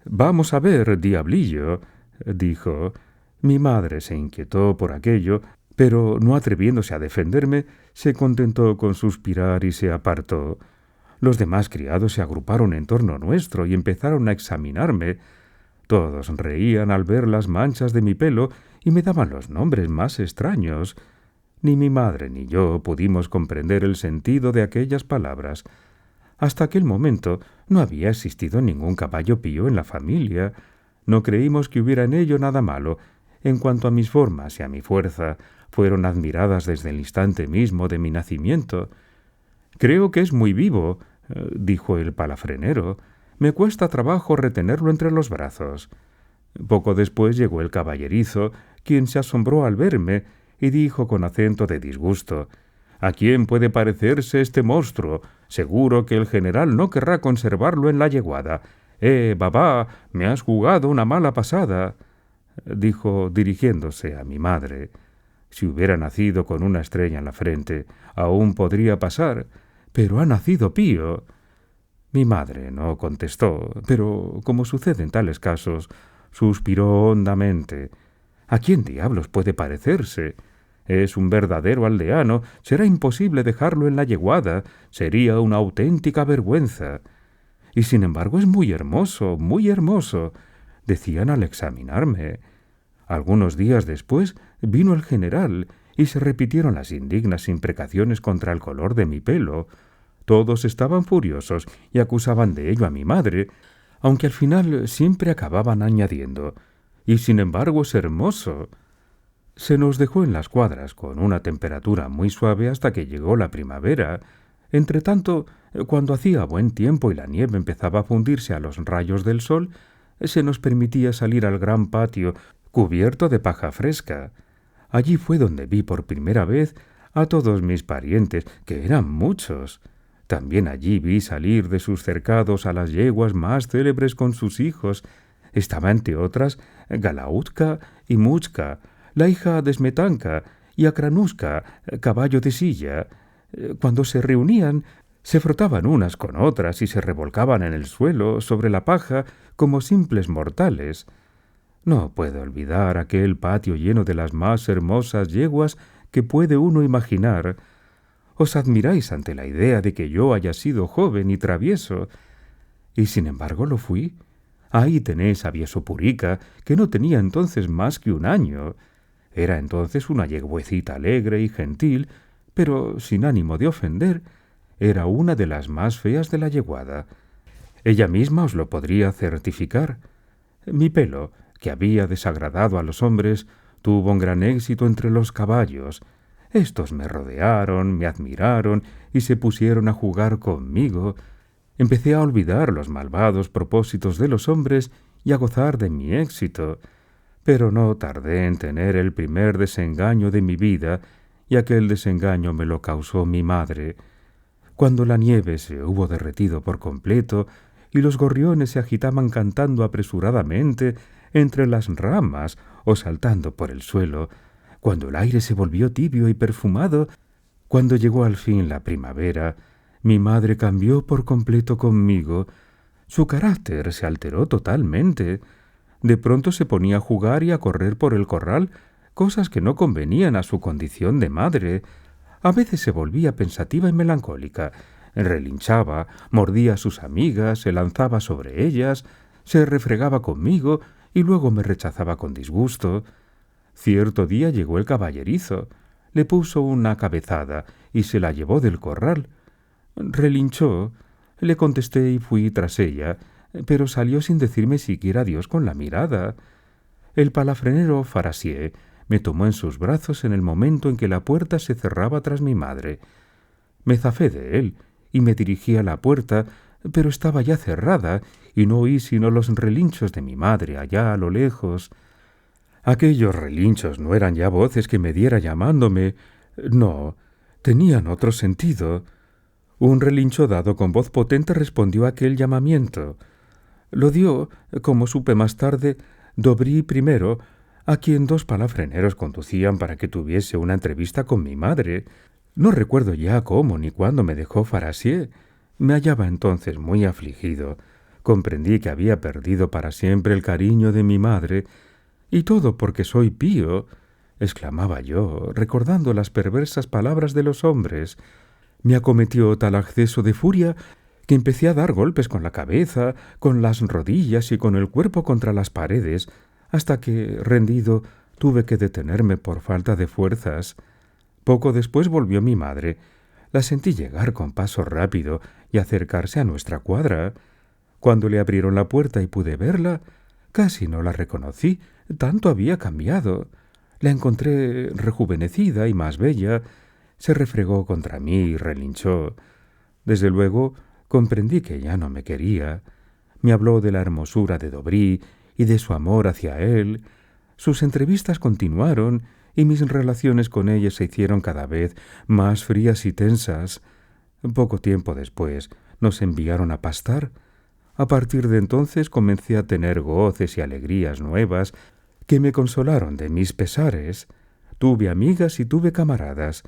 «Vamos a ver, diablillo», dijo. Mi madre se inquietó por aquello, pero no atreviéndose a defenderme, se contentó con suspirar y se apartó. Los demás criados se agruparon en torno nuestro y empezaron a examinarme. Todos reían al ver las manchas de mi pelo y me daban los nombres más extraños. Ni mi madre ni yo pudimos comprender el sentido de aquellas palabras. Hasta aquel momento no había existido ningún caballo pío en la familia. No creímos que hubiera en ello nada malo. En cuanto a mis formas y a mi fuerza, fueron admiradas desde el instante mismo de mi nacimiento. «Creo que es muy vivo», dijo el palafrenero. Me cuesta trabajo retenerlo entre los brazos. Poco después llegó el caballerizo, quien se asombró al verme y dijo con acento de disgusto: «¿A quién puede parecerse este monstruo? Seguro que el general no querrá conservarlo en la yeguada. Babá, me has jugado una mala pasada», dijo dirigiéndose a mi madre. Si hubiera nacido con una estrella en la frente, aún podría pasar, pero ha nacido pío. Mi madre no contestó, pero, como sucede en tales casos, suspiró hondamente. ¿A quién diablos puede parecerse? Es un verdadero aldeano, será imposible dejarlo en la yeguada, sería una auténtica vergüenza. Y sin embargo es muy hermoso, decían al examinarme. Algunos días después vino el general y se repitieron las indignas imprecaciones contra el color de mi pelo. Todos estaban furiosos y acusaban de ello a mi madre, aunque al final siempre acababan añadiendo: «Y sin embargo es hermoso». Se nos dejó en las cuadras con una temperatura muy suave hasta que llegó la primavera. Entretanto, cuando hacía buen tiempo y la nieve empezaba a fundirse a los rayos del sol, se nos permitía salir al gran patio cubierto de paja fresca. Allí fue donde vi por primera vez a todos mis parientes, que eran muchos. También allí vi salir de sus cercados a las yeguas más célebres con sus hijos. Estaba, entre otras, Galautka y Muchka, la hija de Smetanka, y Akranuska, caballo de silla. Cuando se reunían, se frotaban unas con otras y se revolcaban en el suelo sobre la paja como simples mortales. No puedo olvidar aquel patio lleno de las más hermosas yeguas que puede uno imaginar. Os admiráis ante la idea de que yo haya sido joven y travieso, y sin embargo lo fui. Ahí tenéis a Viesopurica, que no tenía entonces más que 1 año. Era entonces una yegüecita alegre y gentil, pero sin ánimo de ofender. Era una de las más feas de la yeguada. Ella misma os lo podría certificar. Mi pelo, que había desagradado a los hombres, tuvo un gran éxito entre los caballos. Estos me rodearon, me admiraron y se pusieron a jugar conmigo. Empecé a olvidar los malvados propósitos de los hombres y a gozar de mi éxito. Pero no tardé en tener el primer desengaño de mi vida, y aquel desengaño me lo causó mi madre. Cuando la nieve se hubo derretido por completo y los gorriones se agitaban cantando apresuradamente entre las ramas o saltando por el suelo, cuando el aire se volvió tibio y perfumado, cuando llegó al fin la primavera, mi madre cambió por completo conmigo. Su carácter se alteró totalmente. De pronto se ponía a jugar y a correr por el corral, cosas que no convenían a su condición de madre. A veces se volvía pensativa y melancólica, relinchaba, mordía a sus amigas, se lanzaba sobre ellas, se refregaba conmigo y luego me rechazaba con disgusto. Cierto día llegó el caballerizo, le puso una cabezada y se la llevó del corral. Relinchó, le contesté y fui tras ella, pero salió sin decirme siquiera adiós con la mirada. El palafrenero Pharasier me tomó en sus brazos en el momento en que la puerta se cerraba tras mi madre. Me zafé de él y me dirigí a la puerta, pero estaba ya cerrada y no oí sino los relinchos de mi madre allá a lo lejos. Aquellos relinchos no eran ya voces que me diera llamándome, no, tenían otro sentido. Un relincho dado con voz potente respondió a aquel llamamiento. Lo dio, como supe más tarde, Dobry I, a quien 2 palafreneros conducían para que tuviese una entrevista con mi madre. No recuerdo ya cómo ni cuándo me dejó Pharasier. Me hallaba entonces muy afligido. Comprendí que había perdido para siempre el cariño de mi madre, y todo porque soy pío, exclamaba yo, recordando las perversas palabras de los hombres. Me acometió tal acceso de furia que empecé a dar golpes con la cabeza, con las rodillas y con el cuerpo contra las paredes, hasta que, rendido, tuve que detenerme por falta de fuerzas. Poco después volvió mi madre. La sentí llegar con paso rápido y acercarse a nuestra cuadra. Cuando le abrieron la puerta y pude verla, casi no la reconocí, tanto había cambiado. La encontré rejuvenecida y más bella. Se refregó contra mí y relinchó. Desde luego comprendí que ya no me quería. Me habló de la hermosura de Dobrí y de su amor hacia él. Sus entrevistas continuaron y mis relaciones con ella se hicieron cada vez más frías y tensas. Poco tiempo después nos enviaron a pastar. A partir de entonces comencé a tener goces y alegrías nuevas que me consolaron de mis pesares. Tuve amigas y tuve camaradas.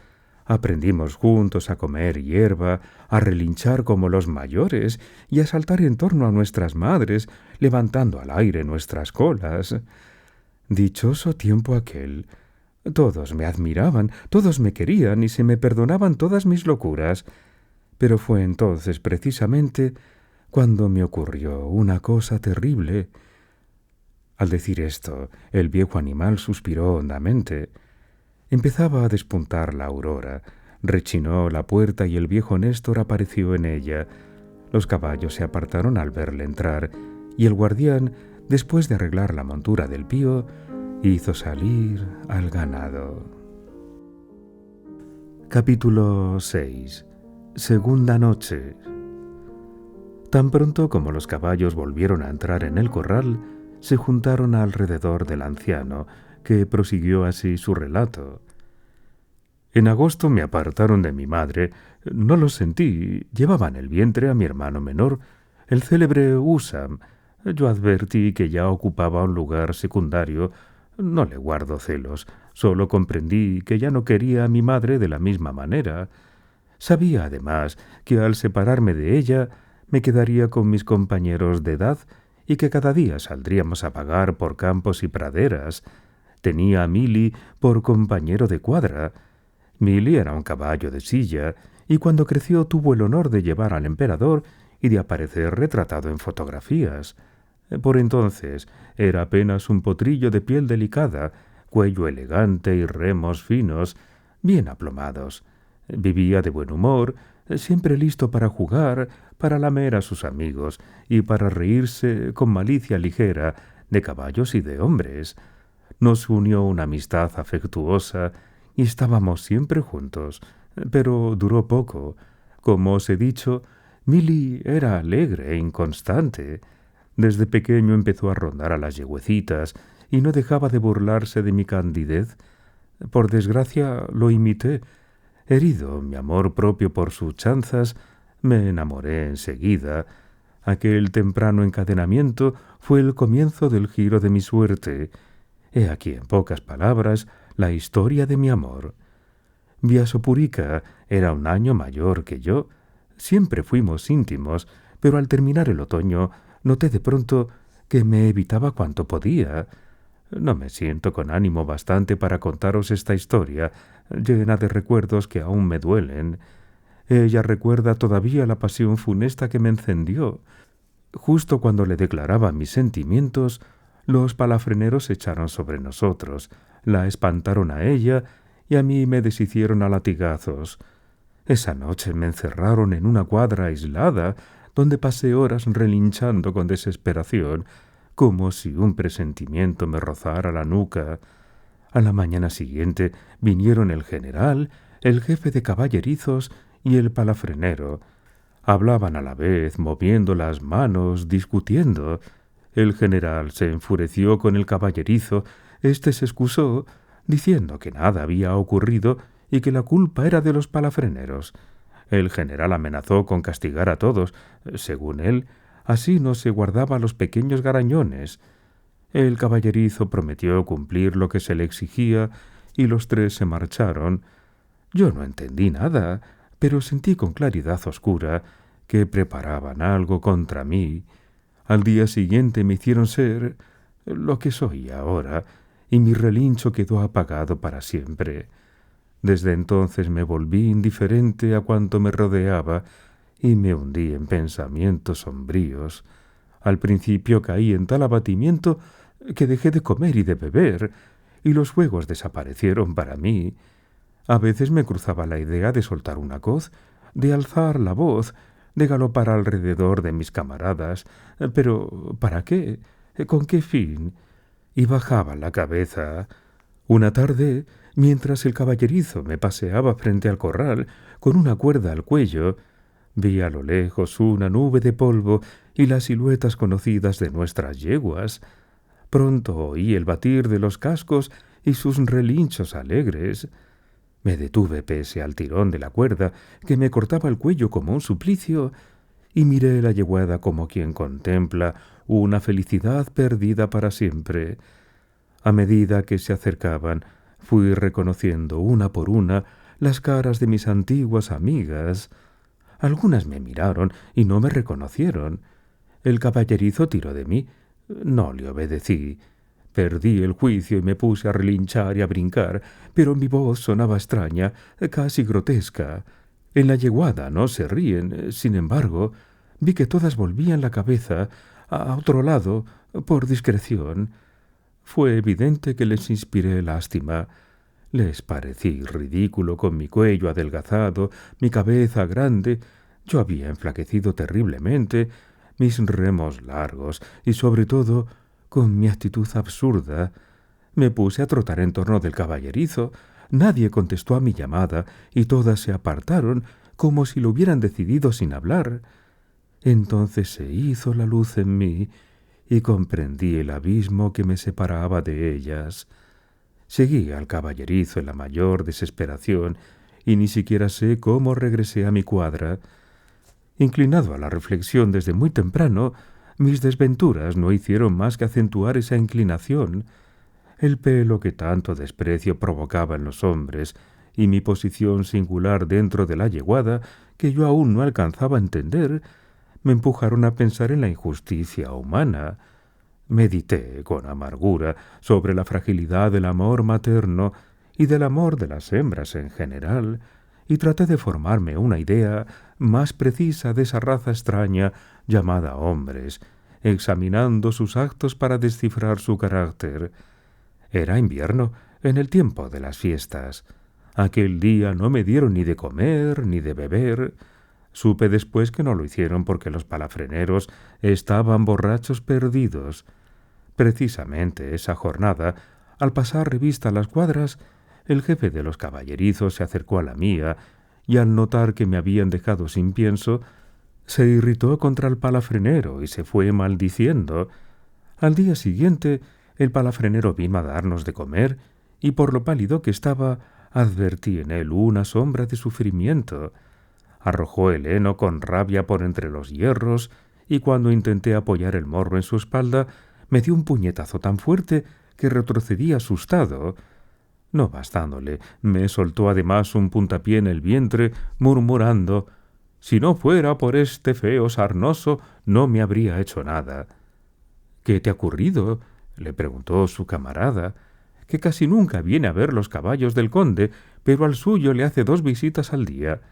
Aprendimos juntos a comer hierba, a relinchar como los mayores y a saltar en torno a nuestras madres, levantando al aire nuestras colas. Dichoso tiempo aquel. Todos me admiraban, todos me querían y se me perdonaban todas mis locuras. Pero fue entonces precisamente cuando me ocurrió una cosa terrible. Al decir esto, el viejo animal suspiró hondamente. Empezaba a despuntar la aurora. Rechinó la puerta y el viejo Néstor apareció en ella. Los caballos se apartaron al verle entrar, y el guardián, después de arreglar la montura del pío, hizo salir al ganado. Capítulo 6. Segunda noche. Tan pronto como los caballos volvieron a entrar en el corral, se juntaron alrededor del anciano, que prosiguió así su relato. En agosto me apartaron de mi madre. No lo sentí. Llevaba en el vientre a mi hermano menor, el célebre Usam. Yo advertí que ya ocupaba un lugar secundario. No le guardo celos. Solo comprendí que ya no quería a mi madre de la misma manera. Sabía, además, que al separarme de ella me quedaría con mis compañeros de edad y que cada día saldríamos a vagar por campos y praderas. Tenía a Mili por compañero de cuadra. Mili era un caballo de silla y cuando creció tuvo el honor de llevar al emperador y de aparecer retratado en fotografías. Por entonces era apenas un potrillo de piel delicada, cuello elegante y remos finos, bien aplomados. Vivía de buen humor, siempre listo para jugar, para lamer a sus amigos y para reírse con malicia ligera de caballos y de hombres. Nos unió una amistad afectuosa y estábamos siempre juntos, pero duró poco. Como os he dicho, Mili era alegre e inconstante. Desde pequeño empezó a rondar a las yegüecitas y no dejaba de burlarse de mi candidez. Por desgracia lo imité. Herido mi amor propio por sus chanzas, me enamoré enseguida. Aquel temprano encadenamiento fue el comienzo del giro de mi suerte. He aquí, en pocas palabras, la historia de mi amor. Viasopurica era un año mayor que yo. Siempre fuimos íntimos, pero al terminar el otoño noté de pronto que me evitaba cuanto podía. No me siento con ánimo bastante para contaros esta historia, llena de recuerdos que aún me duelen. Ella recuerda todavía la pasión funesta que me encendió. Justo cuando le declaraba mis sentimientos, los palafreneros se echaron sobre nosotros, la espantaron a ella y a mí me deshicieron a latigazos. Esa noche me encerraron en una cuadra aislada, donde pasé horas relinchando con desesperación, como si un presentimiento me rozara la nuca. A la mañana siguiente vinieron el general, el jefe de caballerizos y el palafrenero. Hablaban a la vez, moviendo las manos, discutiendo. El general se enfureció con el caballerizo. Éste se excusó, diciendo que nada había ocurrido y que la culpa era de los palafreneros. El general amenazó con castigar a todos. Según él, así no se guardaba a los pequeños garañones. El caballerizo prometió cumplir lo que se le exigía y los tres se marcharon. Yo no entendí nada, pero sentí con claridad oscura que preparaban algo contra mí. Al día siguiente me hicieron ser lo que soy ahora, y mi relincho quedó apagado para siempre. Desde entonces me volví indiferente a cuanto me rodeaba y me hundí en pensamientos sombríos. Al principio caí en tal abatimiento que dejé de comer y de beber, y los juegos desaparecieron para mí. A veces me cruzaba la idea de soltar una coz, de alzar la voz, de galopar alrededor de mis camaradas. Pero ¿para qué? ¿Con qué fin? Y bajaba la cabeza. Una tarde, mientras el caballerizo me paseaba frente al corral con una cuerda al cuello, Vi a lo lejos una nube de polvo y las siluetas conocidas de nuestras yeguas. Pronto oí el batir de los cascos y sus relinchos alegres. Me detuve pese al tirón de la cuerda que me cortaba el cuello como un suplicio, y miré la yeguada como quien contempla una felicidad perdida para siempre. A medida que se acercaban, fui reconociendo una por una las caras de mis antiguas amigas. Algunas me miraron y no me reconocieron. El caballerizo tiró de mí. No le obedecí. Perdí el juicio y me puse a relinchar y a brincar, pero mi voz sonaba extraña, casi grotesca. En la yeguada no se ríen, sin embargo, vi que todas volvían la cabeza a otro lado, por discreción. Fue evidente que les inspiré lástima. Les parecí ridículo con mi cuello adelgazado, mi cabeza grande. Yo había enflaquecido terriblemente, mis remos largos y, sobre todo, con mi actitud absurda. Me puse a trotar en torno del caballerizo. Nadie contestó a mi llamada y todas se apartaron como si lo hubieran decidido sin hablar. Entonces se hizo la luz en mí y comprendí el abismo que me separaba de ellas. Seguí al caballerizo en la mayor desesperación y ni siquiera sé cómo regresé a mi cuadra. Inclinado a la reflexión desde muy temprano, mis desventuras no hicieron más que acentuar esa inclinación. El pelo que tanto desprecio provocaba en los hombres y mi posición singular dentro de la yeguada, que yo aún no alcanzaba a entender, me empujaron a pensar en la injusticia humana. Medité con amargura sobre la fragilidad del amor materno y del amor de las hembras en general, y traté de formarme una idea más precisa de esa raza extraña llamada hombres, examinando sus actos para descifrar su carácter. Era invierno, en el tiempo de las fiestas. Aquel día no me dieron ni de comer ni de beber. Supe después que no lo hicieron porque los palafreneros estaban borrachos perdidos. Precisamente esa jornada, al pasar revista a las cuadras, el jefe de los caballerizos se acercó a la mía y, al notar que me habían dejado sin pienso, se irritó contra el palafrenero y se fue maldiciendo. Al día siguiente, el palafrenero vino a darnos de comer y, por lo pálido que estaba, advertí en él una sombra de sufrimiento. Arrojó el heno con rabia por entre los hierros y, cuando intenté apoyar el morro en su espalda, me dio un puñetazo tan fuerte que retrocedí asustado. No bastándole, me soltó además un puntapié en el vientre, murmurando: «Si no fuera por este feo sarnoso, no me habría hecho nada». «¿Qué te ha ocurrido?», le preguntó su camarada, que casi nunca viene a ver los caballos del conde, pero al suyo le hace 2 visitas al día.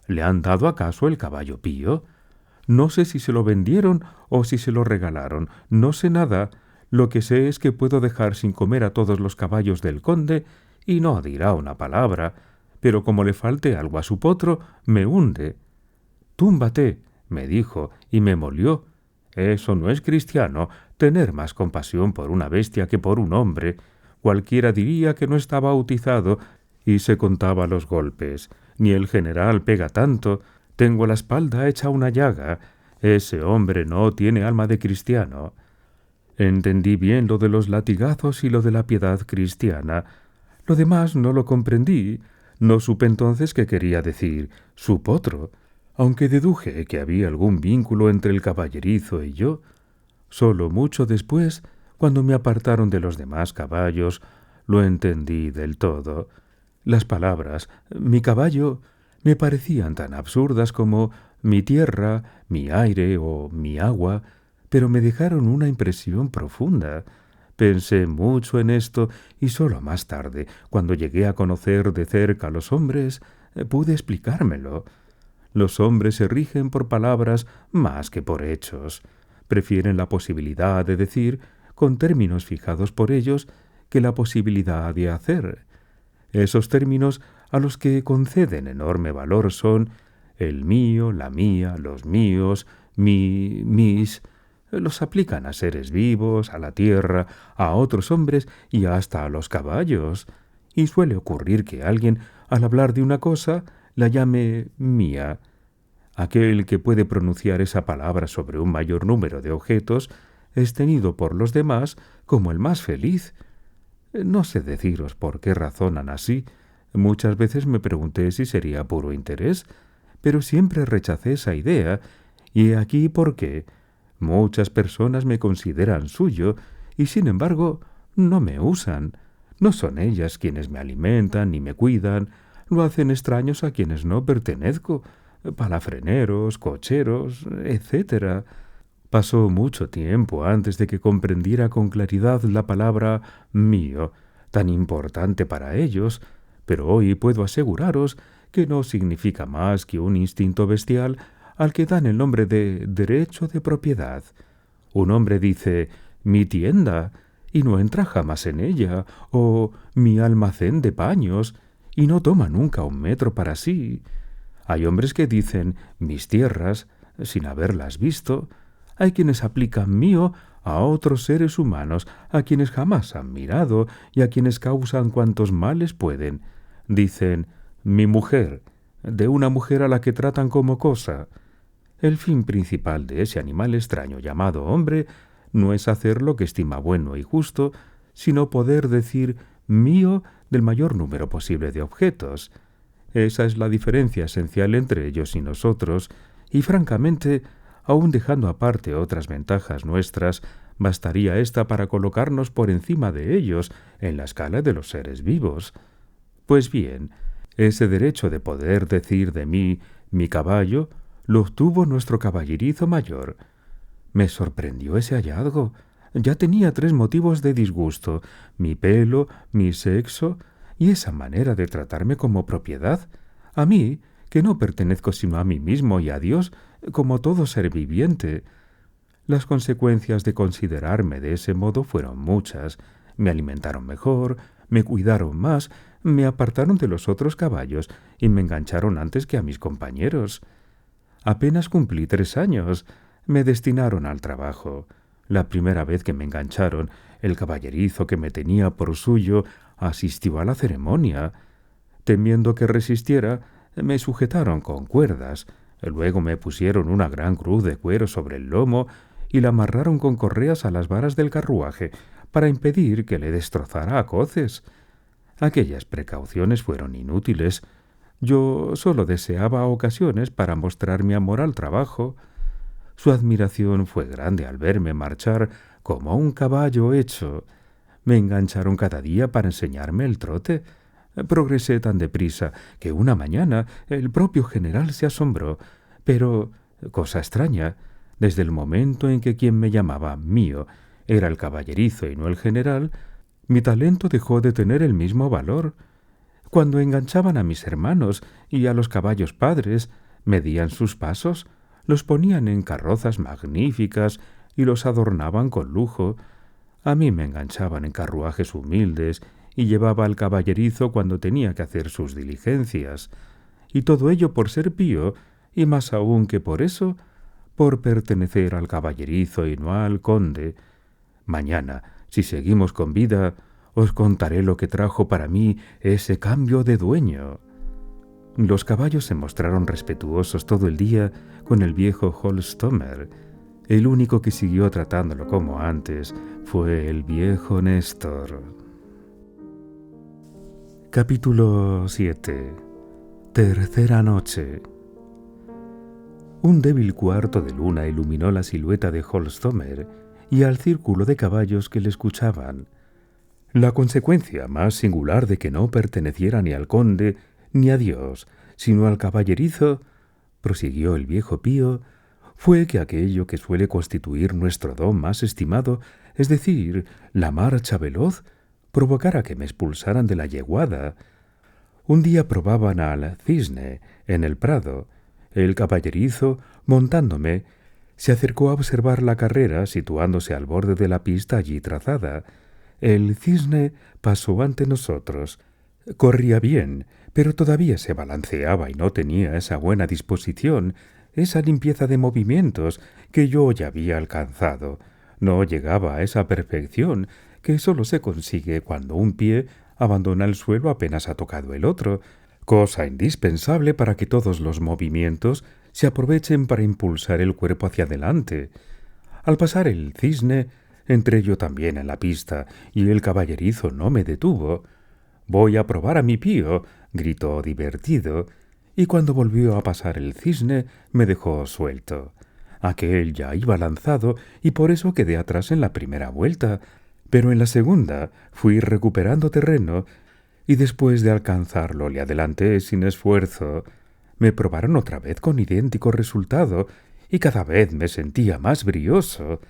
«¿Le han dado acaso el caballo Pío? No sé si se lo vendieron o si se lo regalaron, no sé nada. Lo que sé es que puedo dejar sin comer a todos los caballos del conde y no dirá una palabra, pero como le falte algo a su potro, me hunde». «Túmbate», me dijo, y me molió. «Eso no es cristiano, tener más compasión por una bestia que por un hombre. Cualquiera diría que no está bautizado», y se contaba los golpes. «Ni el general pega tanto. Tengo la espalda hecha una llaga. Ese hombre no tiene alma de cristiano». Entendí bien lo de los latigazos y lo de la piedad cristiana. Lo demás no lo comprendí. No supe entonces qué quería decir «su potro», aunque deduje que había algún vínculo entre el caballerizo y yo. Solo mucho después, cuando me apartaron de los demás caballos, lo entendí del todo. Las palabras «mi caballo» me parecían tan absurdas como «mi tierra», «mi aire» o «mi agua», pero me dejaron una impresión profunda. Pensé mucho en esto y solo más tarde, cuando llegué a conocer de cerca a los hombres, pude explicármelo. Los hombres se rigen por palabras más que por hechos. Prefieren la posibilidad de decir, con términos fijados por ellos, que la posibilidad de hacer. Esos términos a los que conceden enorme valor son el mío, la mía, los míos, mi, mis. Los aplican a seres vivos, a la tierra, a otros hombres y hasta a los caballos. Y suele ocurrir que alguien, al hablar de una cosa, la llame mía. Aquel que puede pronunciar esa palabra sobre un mayor número de objetos es tenido por los demás como el más feliz. No sé deciros por qué razonan así. Muchas veces me pregunté si sería puro interés, pero siempre rechacé esa idea, y he aquí por qué. Muchas personas me consideran suyo, y sin embargo no me usan. No son ellas quienes me alimentan ni me cuidan, lo hacen extraños a quienes no pertenezco, palafreneros, cocheros, etc. Pasó mucho tiempo antes de que comprendiera con claridad la palabra mío, tan importante para ellos, pero hoy puedo aseguraros que no significa más que un instinto bestial al que dan el nombre de derecho de propiedad. Un hombre dice mi tienda y no entra jamás en ella, o mi almacén de paños y no toma nunca un metro para sí. Hay hombres que dicen mis tierras sin haberlas visto. Hay quienes aplican mío a otros seres humanos a quienes jamás han mirado y a quienes causan cuantos males pueden. Dicen mi mujer, de una mujer a la que tratan como cosa. El fin principal de ese animal extraño llamado hombre no es hacer lo que estima bueno y justo, sino poder decir mío del mayor número posible de objetos. Esa es la diferencia esencial entre ellos y nosotros, y francamente, aun dejando aparte otras ventajas nuestras, bastaría ésta para colocarnos por encima de ellos en la escala de los seres vivos. Pues bien, ese derecho de poder decir de mí, mi caballo, lo obtuvo nuestro caballerizo mayor. Me sorprendió ese hallazgo. Ya tenía 3 motivos de disgusto: mi pelo, mi sexo y esa manera de tratarme como propiedad. A mí, que no pertenezco sino a mí mismo y a Dios, como todo ser viviente. Las consecuencias de considerarme de ese modo fueron muchas. Me alimentaron mejor, me cuidaron más, me apartaron de los otros caballos y me engancharon antes que a mis compañeros. Apenas cumplí 3 años. Me destinaron al trabajo. La primera vez que me engancharon, el caballerizo que me tenía por suyo asistió a la ceremonia. Temiendo que resistiera, me sujetaron con cuerdas. Luego me pusieron una gran cruz de cuero sobre el lomo y la amarraron con correas a las varas del carruaje para impedir que le destrozara a coces. Aquellas precauciones fueron inútiles. Yo solo deseaba ocasiones para mostrar mi amor al trabajo. Su admiración fue grande al verme marchar como un caballo hecho. Me engancharon cada día para enseñarme el trote. Progresé tan deprisa que una mañana el propio general se asombró. Pero, cosa extraña, desde el momento en que quien me llamaba mío era el caballerizo y no el general, mi talento dejó de tener el mismo valor. Cuando enganchaban a mis hermanos y a los caballos padres, medían sus pasos, los ponían en carrozas magníficas y los adornaban con lujo. A mí me enganchaban en carruajes humildes y llevaba al caballerizo cuando tenía que hacer sus diligencias. Y todo ello por ser pío, y más aún que por eso, por pertenecer al caballerizo y no al conde. Mañana, si seguimos con vida, os contaré lo que trajo para mí ese cambio de dueño. Los caballos se mostraron respetuosos todo el día con el viejo Holstomer. El único que siguió tratándolo como antes fue el viejo Néstor. Capítulo 7. Tercera noche. Un débil cuarto de luna iluminó la silueta de Holstomer y al círculo de caballos que le escuchaban. La consecuencia más singular de que no perteneciera ni al conde ni a Dios, sino al caballerizo, prosiguió el viejo Pío, fue que aquello que suele constituir nuestro don más estimado, es decir, la marcha veloz, provocara que me expulsaran de la yeguada. Un día probaban al cisne en el prado. El caballerizo, montándome, se acercó a observar la carrera situándose al borde de la pista allí trazada. El cisne pasó ante nosotros. Corría bien, pero todavía se balanceaba y no tenía esa buena disposición, esa limpieza de movimientos que yo ya había alcanzado. No llegaba a esa perfección que sólo se consigue cuando un pie abandona el suelo apenas ha tocado el otro, cosa indispensable para que todos los movimientos se aprovechen para impulsar el cuerpo hacia adelante. Al pasar el cisne, entré yo también en la pista, y el caballerizo no me detuvo. «Voy a probar a mi Pío», gritó divertido, y cuando volvió a pasar el cisne, me dejó suelto. Aquel ya iba lanzado, y por eso quedé atrás en la primera vuelta, pero en la segunda fui recuperando terreno, y después de alcanzarlo le adelanté sin esfuerzo. Me probaron otra vez con idéntico resultado, y cada vez me sentía más brioso.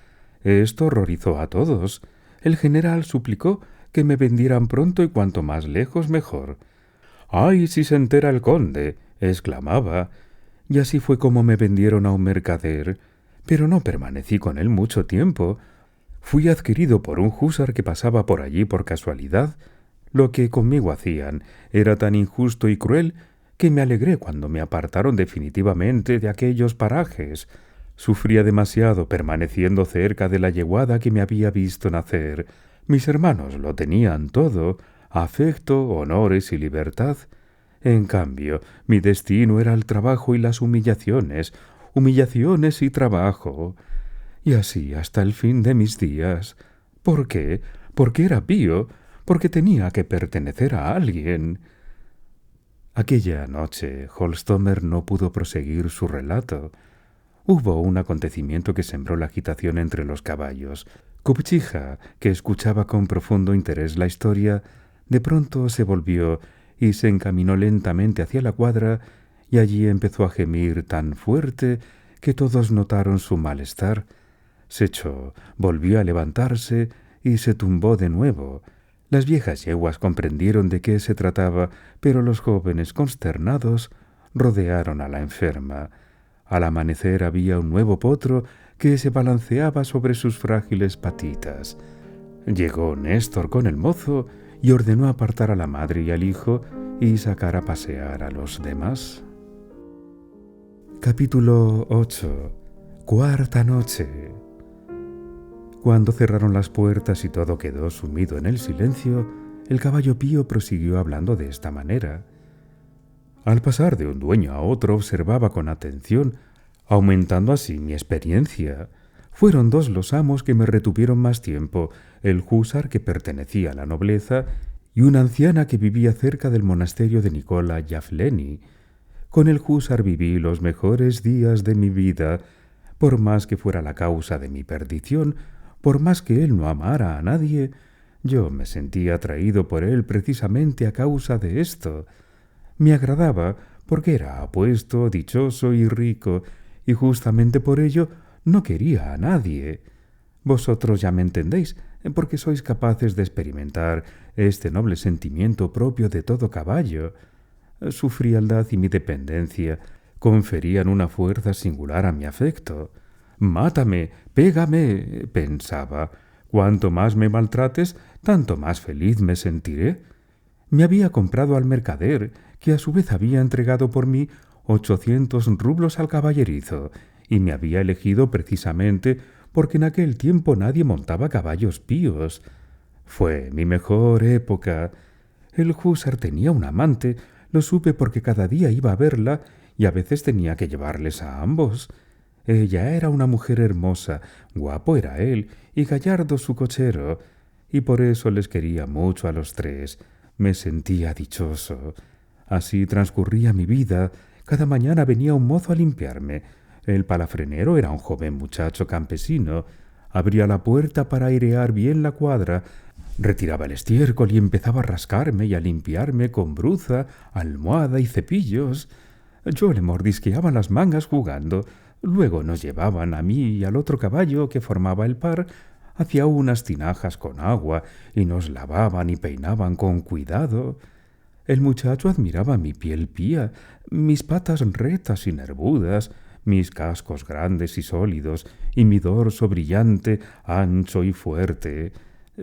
Esto horrorizó a todos. El general suplicó que me vendieran pronto y cuanto más lejos mejor. «¡Ay, si se entera el conde!», exclamaba. Y así fue como me vendieron a un mercader, pero no permanecí con él mucho tiempo. Fui adquirido por un húsar que pasaba por allí por casualidad. Lo que conmigo hacían era tan injusto y cruel que me alegré cuando me apartaron definitivamente de aquellos parajes. Sufría demasiado permaneciendo cerca de la yeguada que me había visto nacer. Mis hermanos lo tenían todo: afecto, honores y libertad. En cambio, mi destino era el trabajo y las humillaciones, humillaciones y trabajo. Y así hasta el fin de mis días. ¿Por qué? Porque era pío, porque tenía que pertenecer a alguien. Aquella noche Holstomer no pudo proseguir su relato. Hubo un acontecimiento que sembró la agitación entre los caballos. Kupchija, que escuchaba con profundo interés la historia, de pronto se volvió y se encaminó lentamente hacia la cuadra, y allí empezó a gemir tan fuerte que todos notaron su malestar. Se echó, volvió a levantarse y se tumbó de nuevo. Las viejas yeguas comprendieron de qué se trataba, pero los jóvenes, consternados, rodearon a la enferma. Al amanecer había un nuevo potro que se balanceaba sobre sus frágiles patitas. Llegó Néstor con el mozo y ordenó apartar a la madre y al hijo y sacar a pasear a los demás. Capítulo 8. Cuarta noche. Cuando cerraron las puertas y todo quedó sumido en el silencio, el caballo Pío prosiguió hablando de esta manera. Al pasar de un dueño a otro observaba con atención, aumentando así mi experiencia. Fueron dos los amos que me retuvieron más tiempo: el húsar que pertenecía a la nobleza y una anciana que vivía cerca del monasterio de Nicola Yavleni. Con el húsar viví los mejores días de mi vida. Por más que fuera la causa de mi perdición, por más que él no amara a nadie, yo me sentía atraído por él precisamente a causa de esto. Me agradaba porque era apuesto, dichoso y rico, y justamente por ello no quería a nadie. Vosotros ya me entendéis, porque sois capaces de experimentar este noble sentimiento propio de todo caballo. Su frialdad y mi dependencia conferían una fuerza singular a mi afecto. «Mátame, pégame», pensaba. «Cuanto más me maltrates, tanto más feliz me sentiré». Me había comprado al mercader, que a su vez había entregado por mí 800 rublos al caballerizo, y me había elegido precisamente porque en aquel tiempo nadie montaba caballos píos. Fue mi mejor época. El húsar tenía un amante, lo supe porque cada día iba a verla y a veces tenía que llevarles a ambos. Ella era una mujer hermosa, guapo era él y gallardo su cochero, y por eso les quería mucho a los tres. Me sentía dichoso. Así transcurría mi vida. Cada mañana venía un mozo a limpiarme. El palafrenero era un joven muchacho campesino. Abría la puerta para airear bien la cuadra, retiraba el estiércol y empezaba a rascarme y a limpiarme con bruza, almohada y cepillos. Yo le mordisqueaba las mangas jugando. Luego nos llevaban a mí y al otro caballo que formaba el par hacia unas tinajas con agua y nos lavaban y peinaban con cuidado. El muchacho admiraba mi piel pía, mis patas rectas y nervudas, mis cascos grandes y sólidos y mi dorso brillante, ancho y fuerte.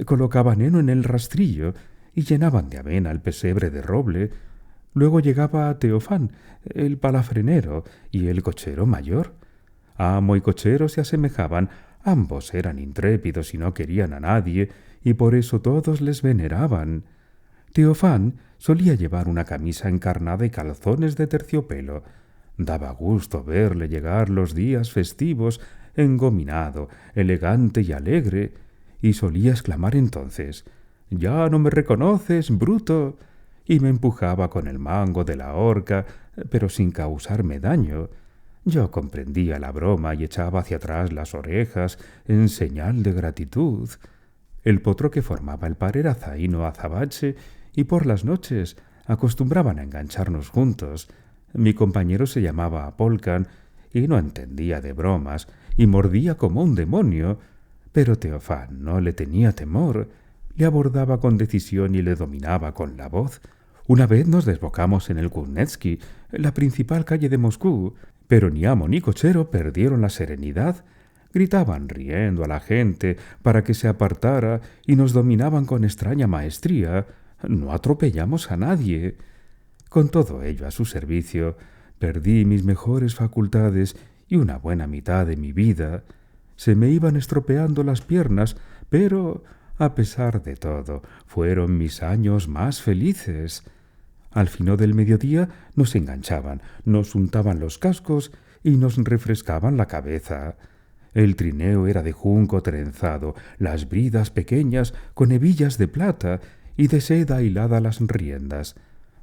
Colocaban heno en el rastrillo y llenaban de avena el pesebre de roble. Luego llegaba Teofán, el palafrenero, y el cochero mayor. Amo y cochero se asemejaban. Ambos eran intrépidos y no querían a nadie, y por eso todos les veneraban. Teofán solía llevar una camisa encarnada y calzones de terciopelo. Daba gusto verle llegar los días festivos, engominado, elegante y alegre, y solía exclamar entonces: «¿Ya no me reconoces, bruto?», y me empujaba con el mango de la horca, pero sin causarme daño. Yo comprendía la broma y echaba hacia atrás las orejas en señal de gratitud. El potro que formaba el par era Zaino Azabache, y por las noches acostumbraban a engancharnos juntos. Mi compañero se llamaba Polkan y no entendía de bromas y mordía como un demonio, pero Teofán no le tenía temor. Le abordaba con decisión y le dominaba con la voz. Una vez nos desbocamos en el Kurnetsky, la principal calle de Moscú, pero ni amo ni cochero perdieron la serenidad. Gritaban riendo a la gente para que se apartara y nos dominaban con extraña maestría. No atropellamos a nadie. Con todo ello a su servicio, perdí mis mejores facultades y una buena mitad de mi vida. Se me iban estropeando las piernas, pero, a pesar de todo, fueron mis años más felices. Al fino del mediodía nos enganchaban, nos untaban los cascos y nos refrescaban la cabeza. El trineo era de junco trenzado, las bridas pequeñas con hebillas de plata y de seda hilada las riendas.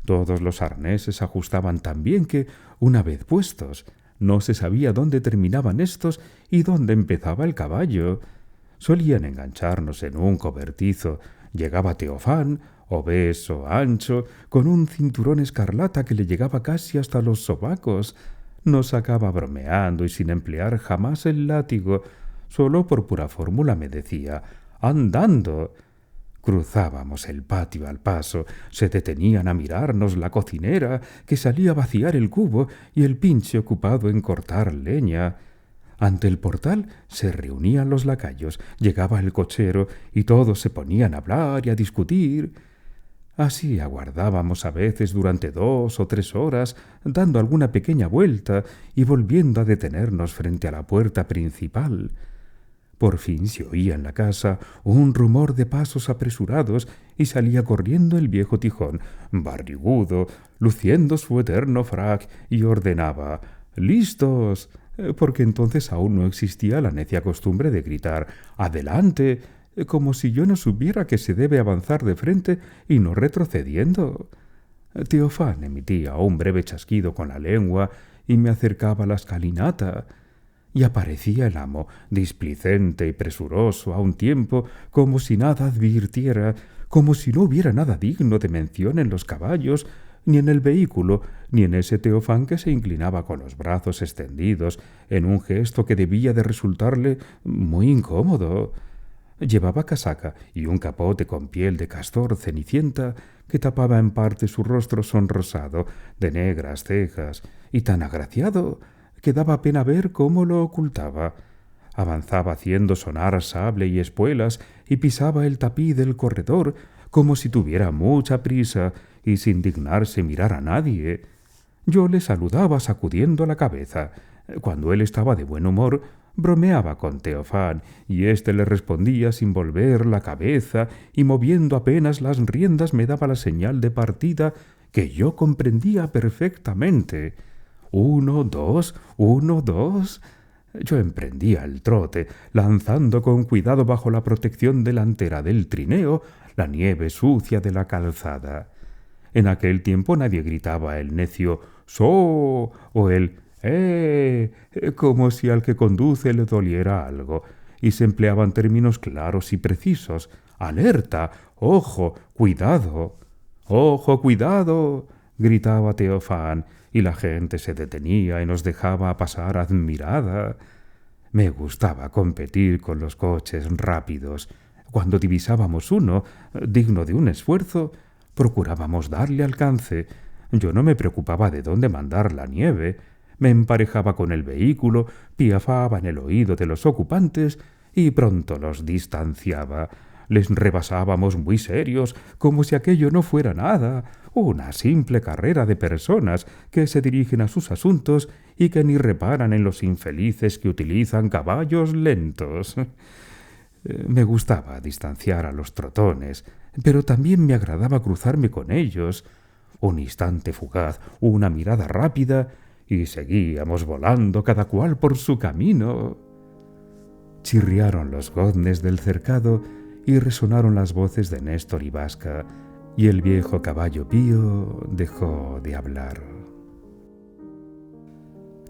Todos los arneses ajustaban tan bien que, una vez puestos, no se sabía dónde terminaban estos y dónde empezaba el caballo. Solían engancharnos en un cobertizo. Llegaba Teofán, obeso, ancho, con un cinturón escarlata que le llegaba casi hasta los sobacos. Nos sacaba bromeando y sin emplear jamás el látigo. Solo por pura fórmula me decía: «¡Andando!». Cruzábamos el patio al paso, se detenían a mirarnos la cocinera, que salía a vaciar el cubo, y el pinche ocupado en cortar leña. Ante el portal se reunían los lacayos, llegaba el cochero, y todos se ponían a hablar y a discutir. Así aguardábamos a veces durante 2 o 3 horas, dando alguna pequeña vuelta y volviendo a detenernos frente a la puerta principal. Por fin se oía en la casa un rumor de pasos apresurados y salía corriendo el viejo Tijón, barrigudo, luciendo su eterno frac, y ordenaba: «¡Listos!», porque entonces aún no existía la necia costumbre de gritar «¡Adelante!», como si yo no supiera que se debe avanzar de frente y no retrocediendo. Teofán emitía un breve chasquido con la lengua y me acercaba a la escalinata. Y aparecía el amo, displicente y presuroso a un tiempo, como si nada advirtiera, como si no hubiera nada digno de mención en los caballos, ni en el vehículo, ni en ese Teofán que se inclinaba con los brazos extendidos, en un gesto que debía de resultarle muy incómodo. Llevaba casaca y un capote con piel de castor cenicienta que tapaba en parte su rostro sonrosado, de negras cejas, y tan agraciado que daba pena ver cómo lo ocultaba. Avanzaba haciendo sonar sable y espuelas y pisaba el tapiz del corredor como si tuviera mucha prisa y sin dignarse mirar a nadie. Yo le saludaba sacudiendo la cabeza. Cuando él estaba de buen humor, bromeaba con Teofán y éste le respondía sin volver la cabeza y moviendo apenas las riendas me daba la señal de partida que yo comprendía perfectamente. 1, 2, 1, 2. Yo emprendía el trote, lanzando con cuidado bajo la protección delantera del trineo la nieve sucia de la calzada. En aquel tiempo nadie gritaba el necio «¡So!» o el como si al que conduce le doliera algo, y se empleaban términos claros y precisos: «¡Alerta! ¡Ojo! ¡Cuidado!». «¡Ojo! ¡Cuidado!», gritaba Teofán, y la gente se detenía y nos dejaba pasar admirada. Me gustaba competir con los coches rápidos. Cuando divisábamos uno, digno de un esfuerzo, procurábamos darle alcance. Yo no me preocupaba de dónde mandar la nieve. Me emparejaba con el vehículo, piafaba en el oído de los ocupantes y pronto los distanciaba. Les rebasábamos muy serios, como si aquello no fuera nada, una simple carrera de personas que se dirigen a sus asuntos y que ni reparan en los infelices que utilizan caballos lentos. Me gustaba distanciar a los trotones, pero también me agradaba cruzarme con ellos. Un instante fugaz, una mirada rápida, y seguíamos volando cada cual por su camino. Chirriaron los goznes del cercado y resonaron las voces de Néstor y Vasca, y el viejo caballo Pío dejó de hablar.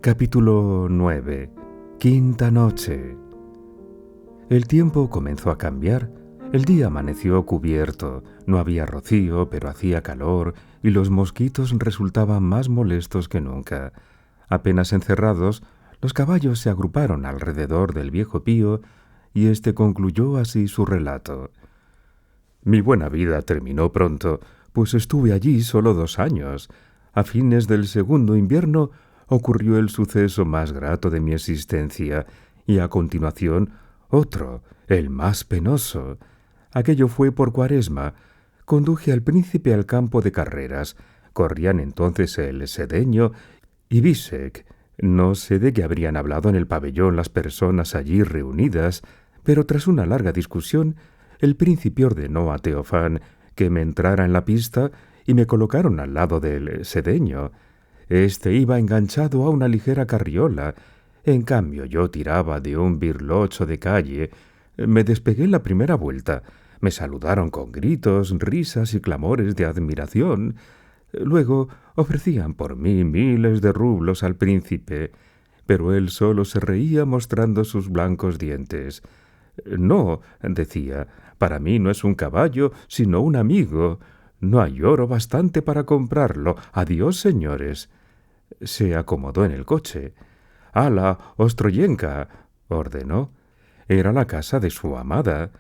Capítulo 9. Quinta noche. El tiempo comenzó a cambiar. El día amaneció cubierto, no había rocío, pero hacía calor y los mosquitos resultaban más molestos que nunca. Apenas encerrados, los caballos se agruparon alrededor del viejo Pío y éste concluyó así su relato. Mi buena vida terminó pronto, pues estuve allí solo 2 años. A fines del segundo invierno ocurrió el suceso más grato de mi existencia y a continuación otro, el más penoso. Aquello fue por Cuaresma. Conduje al príncipe al campo de carreras. Corrían entonces el Sedeño y Bisek. No sé de qué habrían hablado en el pabellón las personas allí reunidas, pero tras una larga discusión, el príncipe ordenó a Teofán que me entrara en la pista y me colocaron al lado del Sedeño. Este iba enganchado a una ligera carriola. En cambio, yo tiraba de un birlocho de calle. Me despegué en la primera vuelta. Me saludaron con gritos, risas y clamores de admiración. Luego ofrecían por mí miles de rublos al príncipe, pero él solo se reía mostrando sus blancos dientes. No, decía, para mí no es un caballo, sino un amigo. No hay oro bastante para comprarlo. Adiós, señores. Se acomodó en el coche. «¡Hala, Ostroyenka!», ordenó. Era la casa de su amada.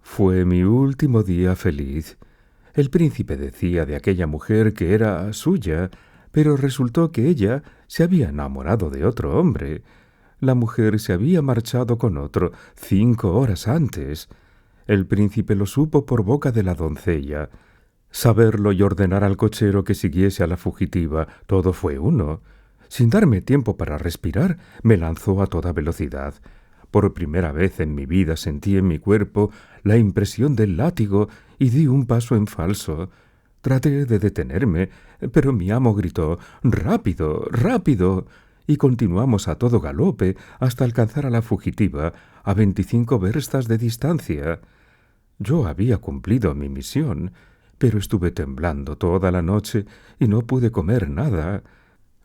Fue mi último día feliz. El príncipe decía de aquella mujer que era suya, pero resultó que ella se había enamorado de otro hombre. La mujer se había marchado con otro 5 horas antes. El príncipe lo supo por boca de la doncella. Saberlo y ordenar al cochero que siguiese a la fugitiva, todo fue uno. Sin darme tiempo para respirar, me lanzó a toda velocidad. Por primera vez en mi vida sentí en mi cuerpo la impresión del látigo y di un paso en falso. Traté de detenerme, pero mi amo gritó «¡Rápido, rápido!» y continuamos a todo galope hasta alcanzar a la fugitiva a 25 verstas de distancia. Yo había cumplido mi misión, pero estuve temblando toda la noche y no pude comer nada.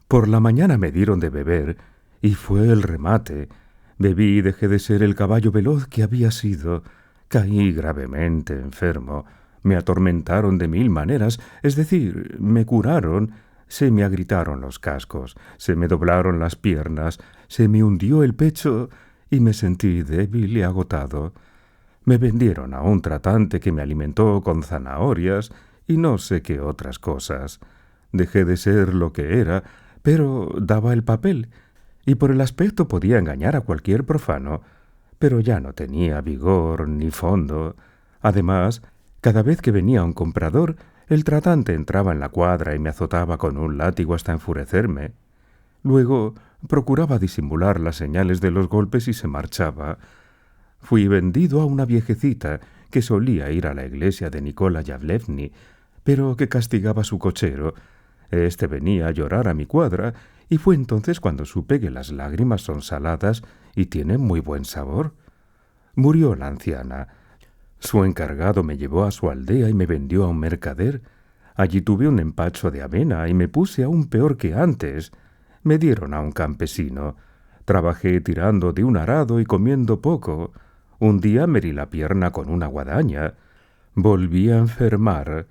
Por la mañana me dieron de beber y fue el remate. Bebí y dejé de ser el caballo veloz que había sido. Caí gravemente enfermo. Me atormentaron de 1000 maneras, es decir, me curaron. Se me agrietaron los cascos, se me doblaron las piernas, se me hundió el pecho y me sentí débil y agotado. Me vendieron a un tratante que me alimentó con zanahorias y no sé qué otras cosas. Dejé de ser lo que era, pero daba el papel, y por el aspecto podía engañar a cualquier profano, pero ya no tenía vigor ni fondo. Además, cada vez que venía un comprador, el tratante entraba en la cuadra y me azotaba con un látigo hasta enfurecerme. Luego procuraba disimular las señales de los golpes y se marchaba. Fui vendido a una viejecita que solía ir a la iglesia de Nikola Yavlevny, pero que castigaba a su cochero. Este venía a llorar a mi cuadra, y fue entonces cuando supe que las lágrimas son saladas y tienen muy buen sabor. Murió la anciana. Su encargado me llevó a su aldea y me vendió a un mercader. Allí tuve un empacho de avena y me puse aún peor que antes. Me dieron a un campesino. Trabajé tirando de un arado y comiendo poco. Un día me herí la pierna con una guadaña. Volví a enfermar.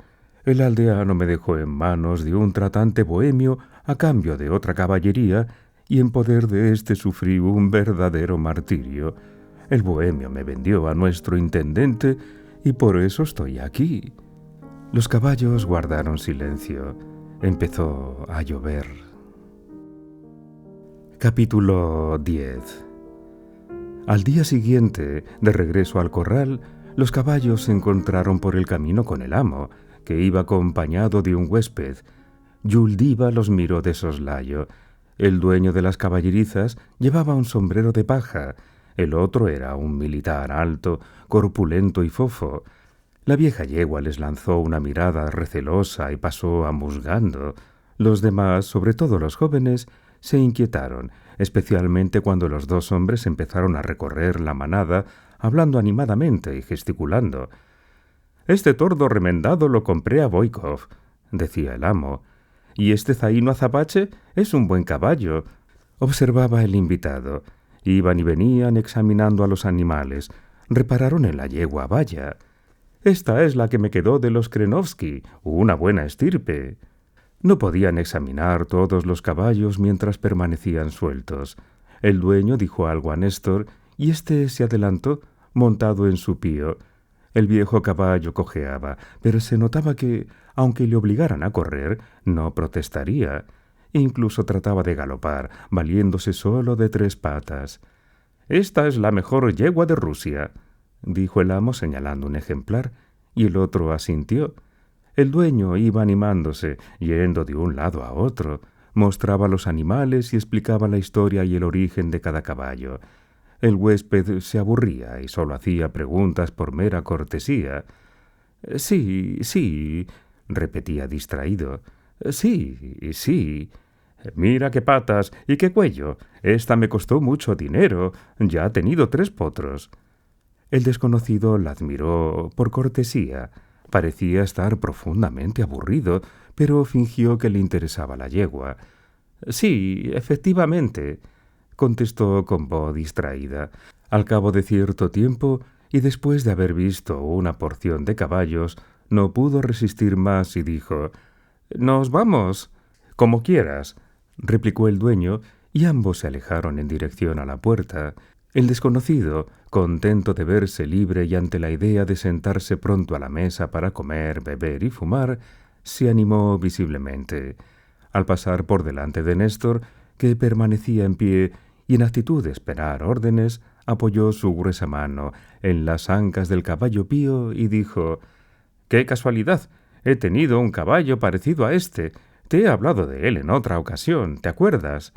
El aldeano me dejó en manos de un tratante bohemio a cambio de otra caballería, y en poder de éste sufrí un verdadero martirio. El bohemio me vendió a nuestro intendente y por eso estoy aquí. Los caballos guardaron silencio. Empezó a llover. Capítulo 10. Al día siguiente, de regreso al corral, los caballos se encontraron por el camino con el amo, que iba acompañado de un huésped. Yuldiva los miró de soslayo. El dueño de las caballerizas llevaba un sombrero de paja. El otro era un militar alto, corpulento y fofo. La vieja yegua les lanzó una mirada recelosa y pasó amusgando. Los demás, sobre todo los jóvenes, se inquietaron, especialmente cuando los dos hombres empezaron a recorrer la manada, hablando animadamente y gesticulando. «Este tordo remendado lo compré a Boikov», decía el amo, «y este zaino azabache es un buen caballo», observaba el invitado. Iban y venían examinando a los animales. Repararon en la yegua vaya. «Esta es la que me quedó de los Krenovsky, una buena estirpe». No podían examinar todos los caballos mientras permanecían sueltos. El dueño dijo algo a Néstor y éste se adelantó, montado en su pío. El viejo caballo cojeaba, pero se notaba que, aunque le obligaran a correr, no protestaría. Incluso trataba de galopar, valiéndose solo de 3 patas. «Esta es la mejor yegua de Rusia», dijo el amo señalando un ejemplar, y el otro asintió. El dueño iba animándose, yendo de un lado a otro, mostraba los animales y explicaba la historia y el origen de cada caballo. El huésped se aburría y solo hacía preguntas por mera cortesía. «Sí, sí», repetía distraído. «Sí, sí. Mira qué patas y qué cuello. Esta me costó mucho dinero. Ya ha tenido 3 potros». El desconocido la admiró por cortesía. Parecía estar profundamente aburrido, pero fingió que le interesaba la yegua. «Sí, efectivamente», contestó con voz distraída. Al cabo de cierto tiempo, y después de haber visto una porción de caballos, no pudo resistir más y dijo: «¿Nos vamos?» «Como quieras», replicó el dueño, y ambos se alejaron en dirección a la puerta. El desconocido, contento de verse libre y ante la idea de sentarse pronto a la mesa para comer, beber y fumar, se animó visiblemente. Al pasar por delante de Néstor, que permanecía en pie y en actitud de esperar órdenes, apoyó su gruesa mano en las ancas del caballo pío y dijo: «¡Qué casualidad! He tenido un caballo parecido a este. Te he hablado de él en otra ocasión, ¿te acuerdas?»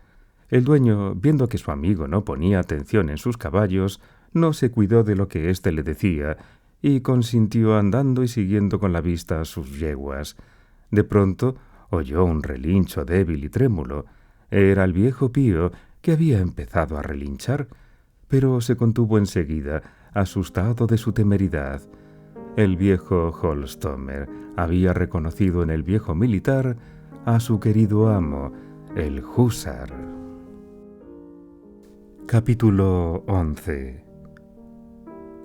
El dueño, viendo que su amigo no ponía atención en sus caballos, no se cuidó de lo que éste le decía y consintió andando y siguiendo con la vista a sus yeguas. De pronto oyó un relincho débil y trémulo. Era el viejo pío, que había empezado a relinchar, pero se contuvo enseguida, asustado de su temeridad. El viejo Holstomer había reconocido en el viejo militar a su querido amo, el húsar. Capítulo 11.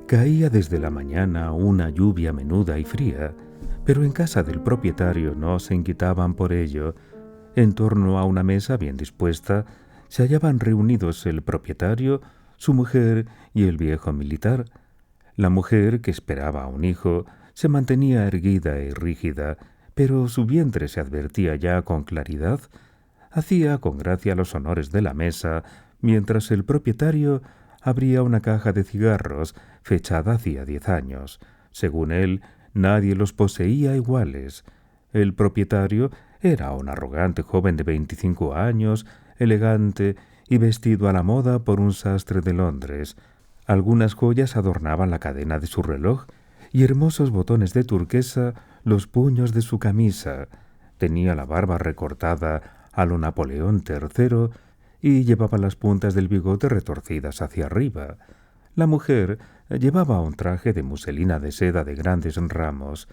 Caía desde la mañana una lluvia menuda y fría, pero en casa del propietario no se inquietaban por ello. En torno a una mesa bien dispuesta se hallaban reunidos el propietario, su mujer y el viejo militar. La mujer, que esperaba a un hijo, se mantenía erguida y rígida, pero su vientre se advertía ya con claridad. Hacía con gracia los honores de la mesa, mientras el propietario abría una caja de cigarros fechada hacía 10 años. Según él, nadie los poseía iguales. El propietario era un arrogante joven de 25 años, elegante y vestido a la moda por un sastre de Londres. Algunas joyas adornaban la cadena de su reloj y hermosos botones de turquesa los puños de su camisa. Tenía la barba recortada a lo Napoleón III y llevaba las puntas del bigote retorcidas hacia arriba. La mujer llevaba un traje de muselina de seda de grandes ramos.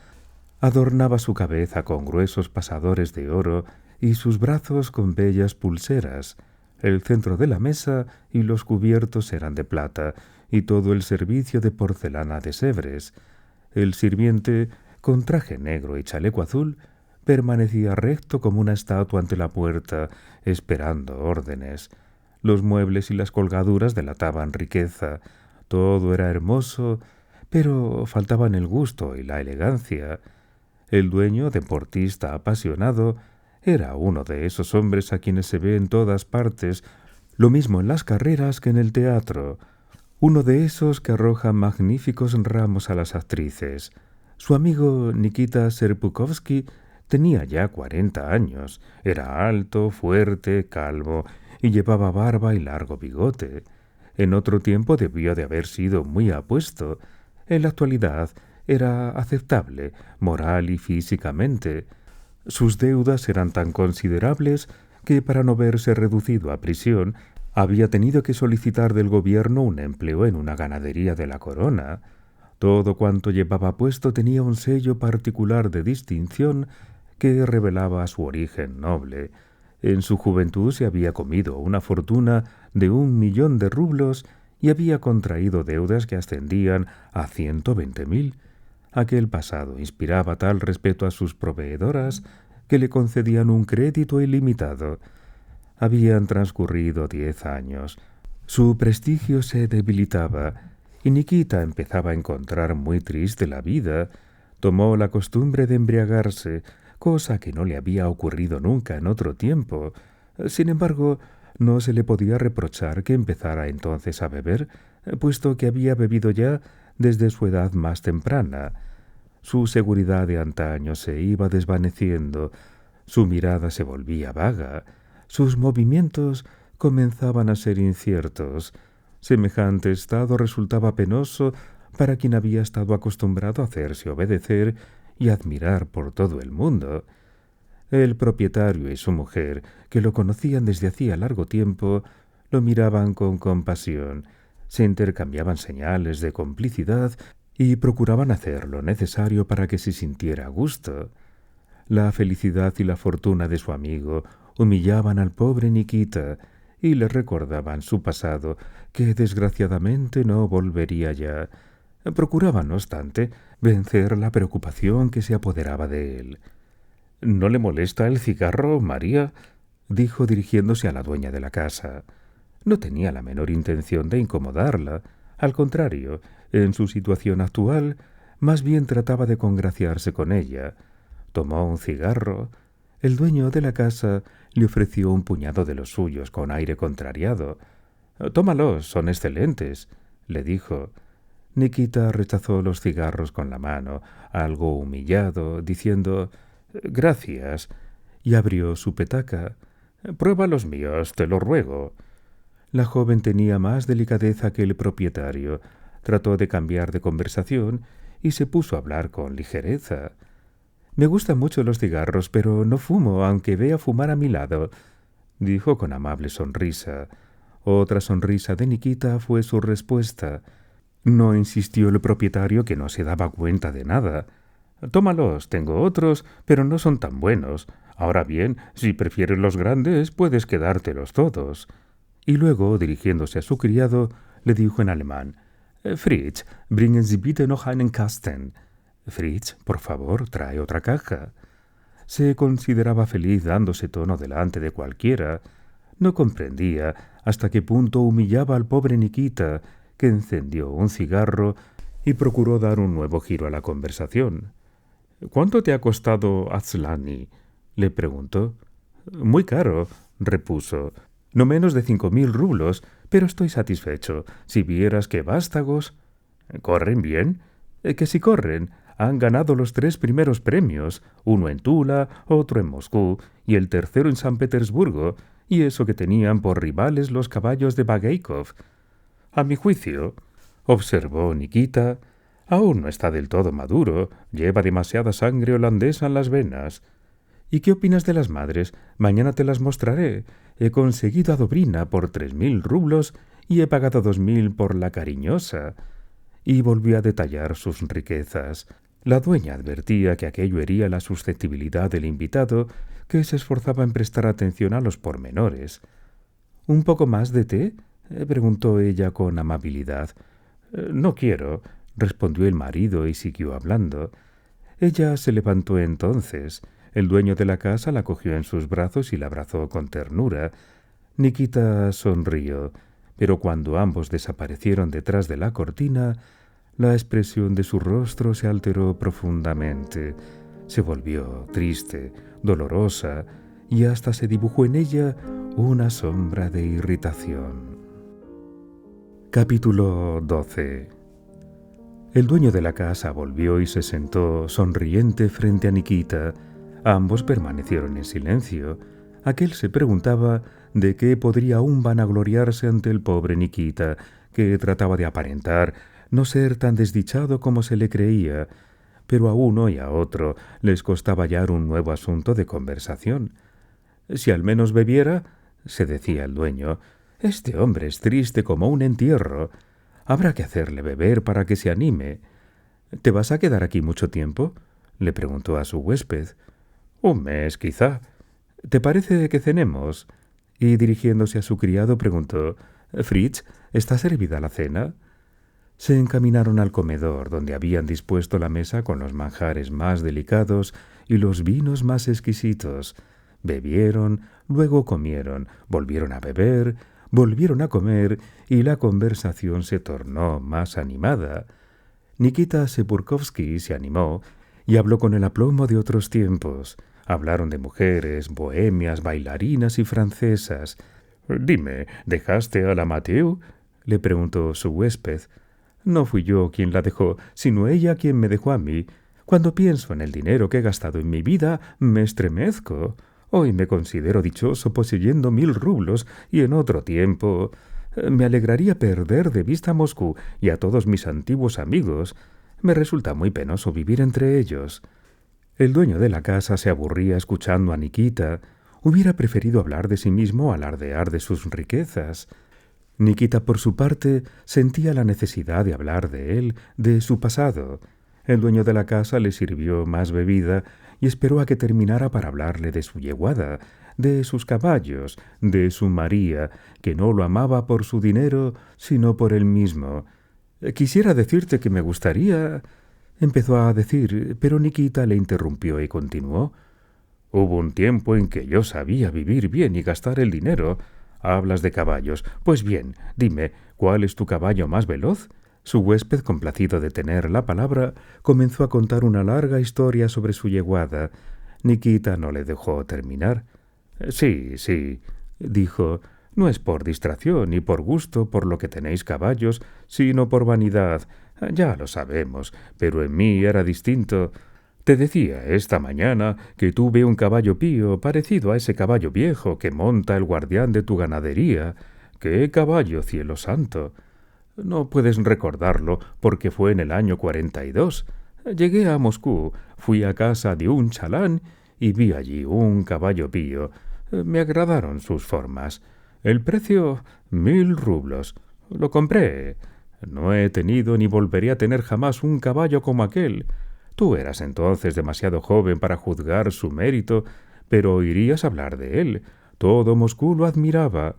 Adornaba su cabeza con gruesos pasadores de oro y sus brazos con bellas pulseras. El centro de la mesa y los cubiertos eran de plata y todo el servicio de porcelana de Sèvres. El sirviente, con traje negro y chaleco azul, permanecía recto como una estatua ante la puerta, esperando órdenes. Los muebles y las colgaduras delataban riqueza. Todo era hermoso, pero faltaban el gusto y la elegancia. El dueño, deportista apasionado, era uno de esos hombres a quienes se ve en todas partes, lo mismo en las carreras que en el teatro. Uno de esos que arrojan magníficos ramos a las actrices. Su amigo Nikita Serpukhovsky tenía ya 40 años. Era alto, fuerte, calvo y llevaba barba y largo bigote. En otro tiempo debió de haber sido muy apuesto. En la actualidad era aceptable, moral y físicamente. Sus deudas eran tan considerables que para no verse reducido a prisión había tenido que solicitar del gobierno un empleo en una ganadería de la corona. Todo cuanto llevaba puesto tenía un sello particular de distinción que revelaba su origen noble. En su juventud se había comido una fortuna de 1.000.000 de rublos y había contraído deudas que ascendían a 120.000. Aquel pasado inspiraba tal respeto a sus proveedoras que le concedían un crédito ilimitado. Habían transcurrido 10 años. Su prestigio se debilitaba y Nikita empezaba a encontrar muy triste la vida. Tomó la costumbre de embriagarse, cosa que no le había ocurrido nunca en otro tiempo. Sin embargo, no se le podía reprochar que empezara entonces a beber, puesto que había bebido ya desde su edad más temprana. Su seguridad de antaño se iba desvaneciendo, su mirada se volvía vaga, sus movimientos comenzaban a ser inciertos. Semejante estado resultaba penoso para quien había estado acostumbrado a hacerse obedecer y admirar por todo el mundo. El propietario y su mujer, que lo conocían desde hacía largo tiempo, lo miraban con compasión, se intercambiaban señales de complicidad y procuraban hacer lo necesario para que se sintiera a gusto. La felicidad y la fortuna de su amigo humillaban al pobre Nikita y le recordaban su pasado, que desgraciadamente no volvería ya. Procuraban, no obstante, vencer la preocupación que se apoderaba de él. —¿No le molesta el cigarro, María? —dijo dirigiéndose a la dueña de la casa. No tenía la menor intención de incomodarla. Al contrario, en su situación actual, más bien trataba de congraciarse con ella. Tomó un cigarro. El dueño de la casa le ofreció un puñado de los suyos con aire contrariado. —Tómalos, son excelentes —le dijo. Nikita rechazó los cigarros con la mano, algo humillado, diciendo «Gracias», y abrió su petaca. «Prueba los míos, te lo ruego». La joven tenía más delicadeza que el propietario. Trató de cambiar de conversación y se puso a hablar con ligereza. «Me gustan mucho los cigarros, pero no fumo, aunque vea fumar a mi lado», dijo con amable sonrisa. Otra sonrisa de Nikita fue su respuesta. No insistió el propietario, que no se daba cuenta de nada. «Tómalos, tengo otros, pero no son tan buenos. Ahora bien, si prefieres los grandes, puedes quedártelos todos». Y luego, dirigiéndose a su criado, le dijo en alemán: «Fritz, bringen Sie bitte noch einen Kasten». «Fritz, por favor, trae otra caja». Se consideraba feliz dándose tono delante de cualquiera. No comprendía hasta qué punto humillaba al pobre Nikita, que encendió un cigarro y procuró dar un nuevo giro a la conversación. «¿Cuánto te ha costado Atzlani?», le preguntó. «Muy caro», repuso. «No menos de 5.000 rublos, pero estoy satisfecho. Si vieras qué vástagos». «¿Corren bien?» «Que si corren. Han ganado los 3 primeros premios, uno en Tula, otro en Moscú y el tercero en San Petersburgo, y eso que tenían por rivales los caballos de Bageikov. A mi juicio», observó Nikita, «aún no está del todo maduro, lleva demasiada sangre holandesa en las venas». «¿Y qué opinas de las madres? Mañana te las mostraré. He conseguido a Dobrina por 3.000 rublos y he pagado 2.000 por la cariñosa». Y volvió a detallar sus riquezas. La dueña advertía que aquello hería la susceptibilidad del invitado, que se esforzaba en prestar atención a los pormenores. «¿Un poco más de té?», preguntó ella con amabilidad. «No quiero», respondió el marido y siguió hablando. Ella se levantó entonces. El dueño de la casa la cogió en sus brazos y la abrazó con ternura. Nikita sonrió, pero cuando ambos desaparecieron detrás de la cortina, la expresión de su rostro se alteró profundamente. Se volvió triste, dolorosa, y hasta se dibujó en ella una sombra de irritación. Capítulo 12. El dueño de la casa volvió y se sentó sonriente frente a Nikita. Ambos permanecieron en silencio. Aquel se preguntaba de qué podría aún vanagloriarse ante el pobre Nikita, que trataba de aparentar no ser tan desdichado como se le creía, pero a uno y a otro les costaba hallar un nuevo asunto de conversación. Si al menos bebiera, se decía el dueño, este hombre es triste como un entierro. Habrá que hacerle beber para que se anime. ¿Te vas a quedar aquí mucho tiempo?, le preguntó a su huésped. Un mes, quizá. ¿Te parece que cenemos? Y dirigiéndose a su criado preguntó, Fritz, ¿está servida la cena? Se encaminaron al comedor, donde habían dispuesto la mesa con los manjares más delicados y los vinos más exquisitos. Bebieron, luego comieron, volvieron a beber, volvieron a comer, y la conversación se tornó más animada. Nikita Sepurkovsky se animó y habló con el aplomo de otros tiempos. Hablaron de mujeres, bohemias, bailarinas y francesas. «Dime, ¿dejaste a la Mathieu?», le preguntó su huésped. «No fui yo quien la dejó, sino ella quien me dejó a mí. Cuando pienso en el dinero que he gastado en mi vida, me estremezco. Hoy me considero dichoso poseyendo 1000 rublos y en otro tiempo me alegraría perder de vista a Moscú y a todos mis antiguos amigos. Me resulta muy penoso vivir entre ellos». El dueño de la casa se aburría escuchando a Nikita. Hubiera preferido hablar de sí mismo o alardear de sus riquezas. Nikita, por su parte, sentía la necesidad de hablar de él, de su pasado. El dueño de la casa le sirvió más bebida y esperó a que terminara para hablarle de su yeguada, de sus caballos, de su María, que no lo amaba por su dinero, sino por él mismo. «Quisiera decirte que me gustaría…», empezó a decir, pero Nikita le interrumpió y continuó. «Hubo un tiempo en que yo sabía vivir bien y gastar el dinero. Hablas de caballos. Pues bien, dime, ¿cuál es tu caballo más veloz?». Su huésped, complacido de tener la palabra, comenzó a contar una larga historia sobre su yeguada. Nikita no le dejó terminar. «Sí, sí», dijo, «no es por distracción ni por gusto por lo que tenéis caballos, sino por vanidad. Ya lo sabemos, pero en mí era distinto. Te decía esta mañana que tuve un caballo pío parecido a ese caballo viejo que monta el guardián de tu ganadería. ¡Qué caballo, cielo santo! No puedes recordarlo porque fue en el año 42. Llegué a Moscú, fui a casa de un chalán y vi allí un caballo pío. Me agradaron sus formas. El precio, 1000 rublos. Lo compré. No he tenido ni volveré a tener jamás un caballo como aquel. Tú eras entonces demasiado joven para juzgar su mérito, pero oirías hablar de él. Todo Moscú lo admiraba».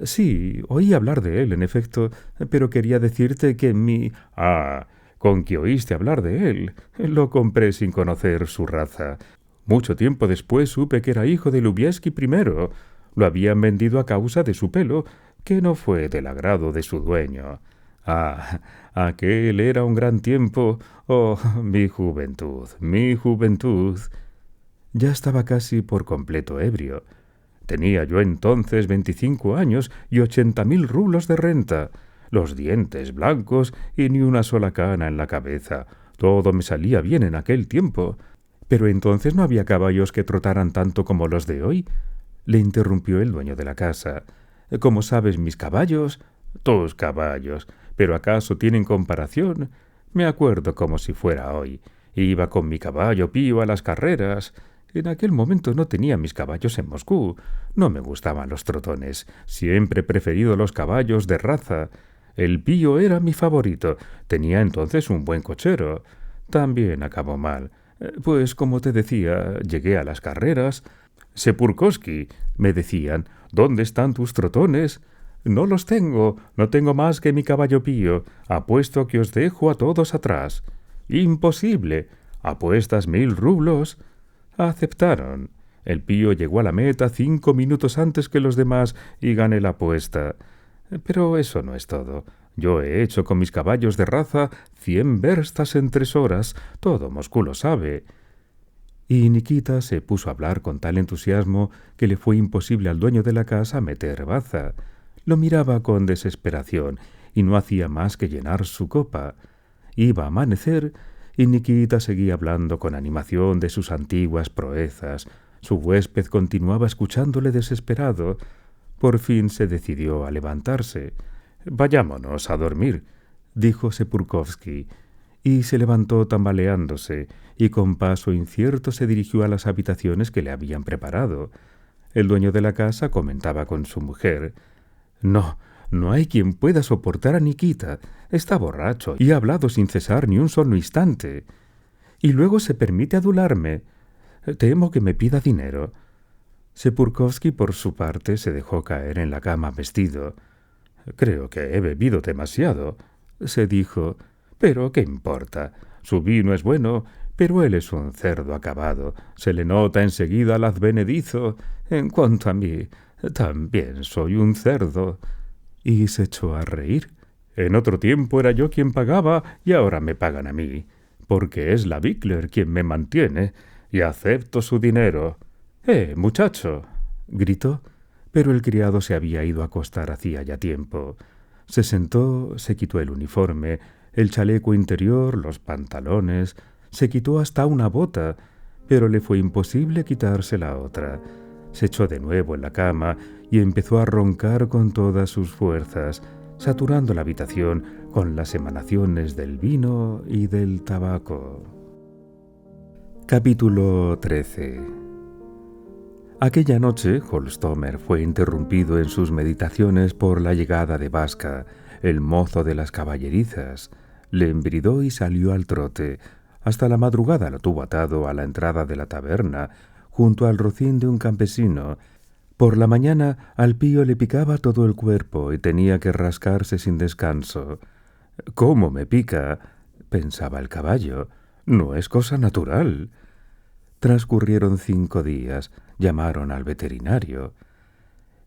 «Sí, oí hablar de él, en efecto, pero quería decirte que mi…». «Ah, con que oíste hablar de él. Lo compré sin conocer su raza. Mucho tiempo después supe que era hijo de Lubieski I. Lo habían vendido a causa de su pelo, que no fue del agrado de su dueño. Ah, aquel era un gran tiempo. Oh, mi juventud, mi juventud». Ya estaba casi por completo ebrio. Tenía yo entonces 25 años y 80.000 rublos de renta, los dientes blancos y ni una sola cana en la cabeza. Todo me salía bien en aquel tiempo. «Pero entonces no había caballos que trotaran tanto como los de hoy», le interrumpió el dueño de la casa. «¿Cómo sabes mis caballos?». «Tus caballos. ¿Pero acaso tienen comparación? Me acuerdo como si fuera hoy. Iba con mi caballo pío a las carreras. En aquel momento no tenía mis caballos en Moscú. No me gustaban los trotones. Siempre he preferido los caballos de raza. El pío era mi favorito. Tenía entonces un buen cochero. También acabó mal. Pues, como te decía, llegué a las carreras. «Sepurkovsky», me decían, «¿dónde están tus trotones?». «No los tengo, no tengo más que mi caballo pío. Apuesto que os dejo a todos atrás». «Imposible. ¿Apuestas 1000 rublos?». Aceptaron. El pío llegó a la meta 5 minutos antes que los demás y gané la apuesta. Pero eso no es todo. Yo he hecho con mis caballos de raza 100 verstas en 3 horas. Todo Moscú lo sabe. Y Nikita se puso a hablar con tal entusiasmo que le fue imposible al dueño de la casa meter baza. Lo miraba con desesperación y no hacía más que llenar su copa. Iba a amanecer y Nikita seguía hablando con animación de sus antiguas proezas. Su huésped continuaba escuchándole desesperado. Por fin se decidió a levantarse. «Vayámonos a dormir», dijo Sepurkovsky, y se levantó tambaleándose, y con paso incierto se dirigió a las habitaciones que le habían preparado. El dueño de la casa comentaba con su mujer: «No, no hay quien pueda soportar a Nikita. Está borracho y ha hablado sin cesar ni un solo instante. Y luego se permite adularme. Temo que me pida dinero». Sepurkovsky, por su parte, se dejó caer en la cama vestido. «Creo que he bebido demasiado», se dijo. «Pero ¿qué importa? Su vino es bueno, pero él es un cerdo acabado. Se le nota enseguida al advenedizo. En cuanto a mí, también soy un cerdo». Y se echó a reír. «En otro tiempo era yo quien pagaba y ahora me pagan a mí, porque es la Bickler quien me mantiene y acepto su dinero». Muchacho!», gritó, pero el criado se había ido a acostar hacía ya tiempo. Se sentó, se quitó el uniforme, el chaleco interior, los pantalones, se quitó hasta una bota, pero le fue imposible quitarse la otra. Se echó de nuevo en la cama y empezó a roncar con todas sus fuerzas, saturando la habitación con las emanaciones del vino y del tabaco. Capítulo 13. Aquella noche, Holstomer fue interrumpido en sus meditaciones por la llegada de Vaska, el mozo de las caballerizas. Le embridó y salió al trote. Hasta la madrugada lo tuvo atado a la entrada de la taberna, junto al rocín de un campesino. Por la mañana al pío le picaba todo el cuerpo y tenía que rascarse sin descanso. «¿Cómo me pica?», pensaba el caballo. «No es cosa natural». Transcurrieron 5 días. Llamaron al veterinario.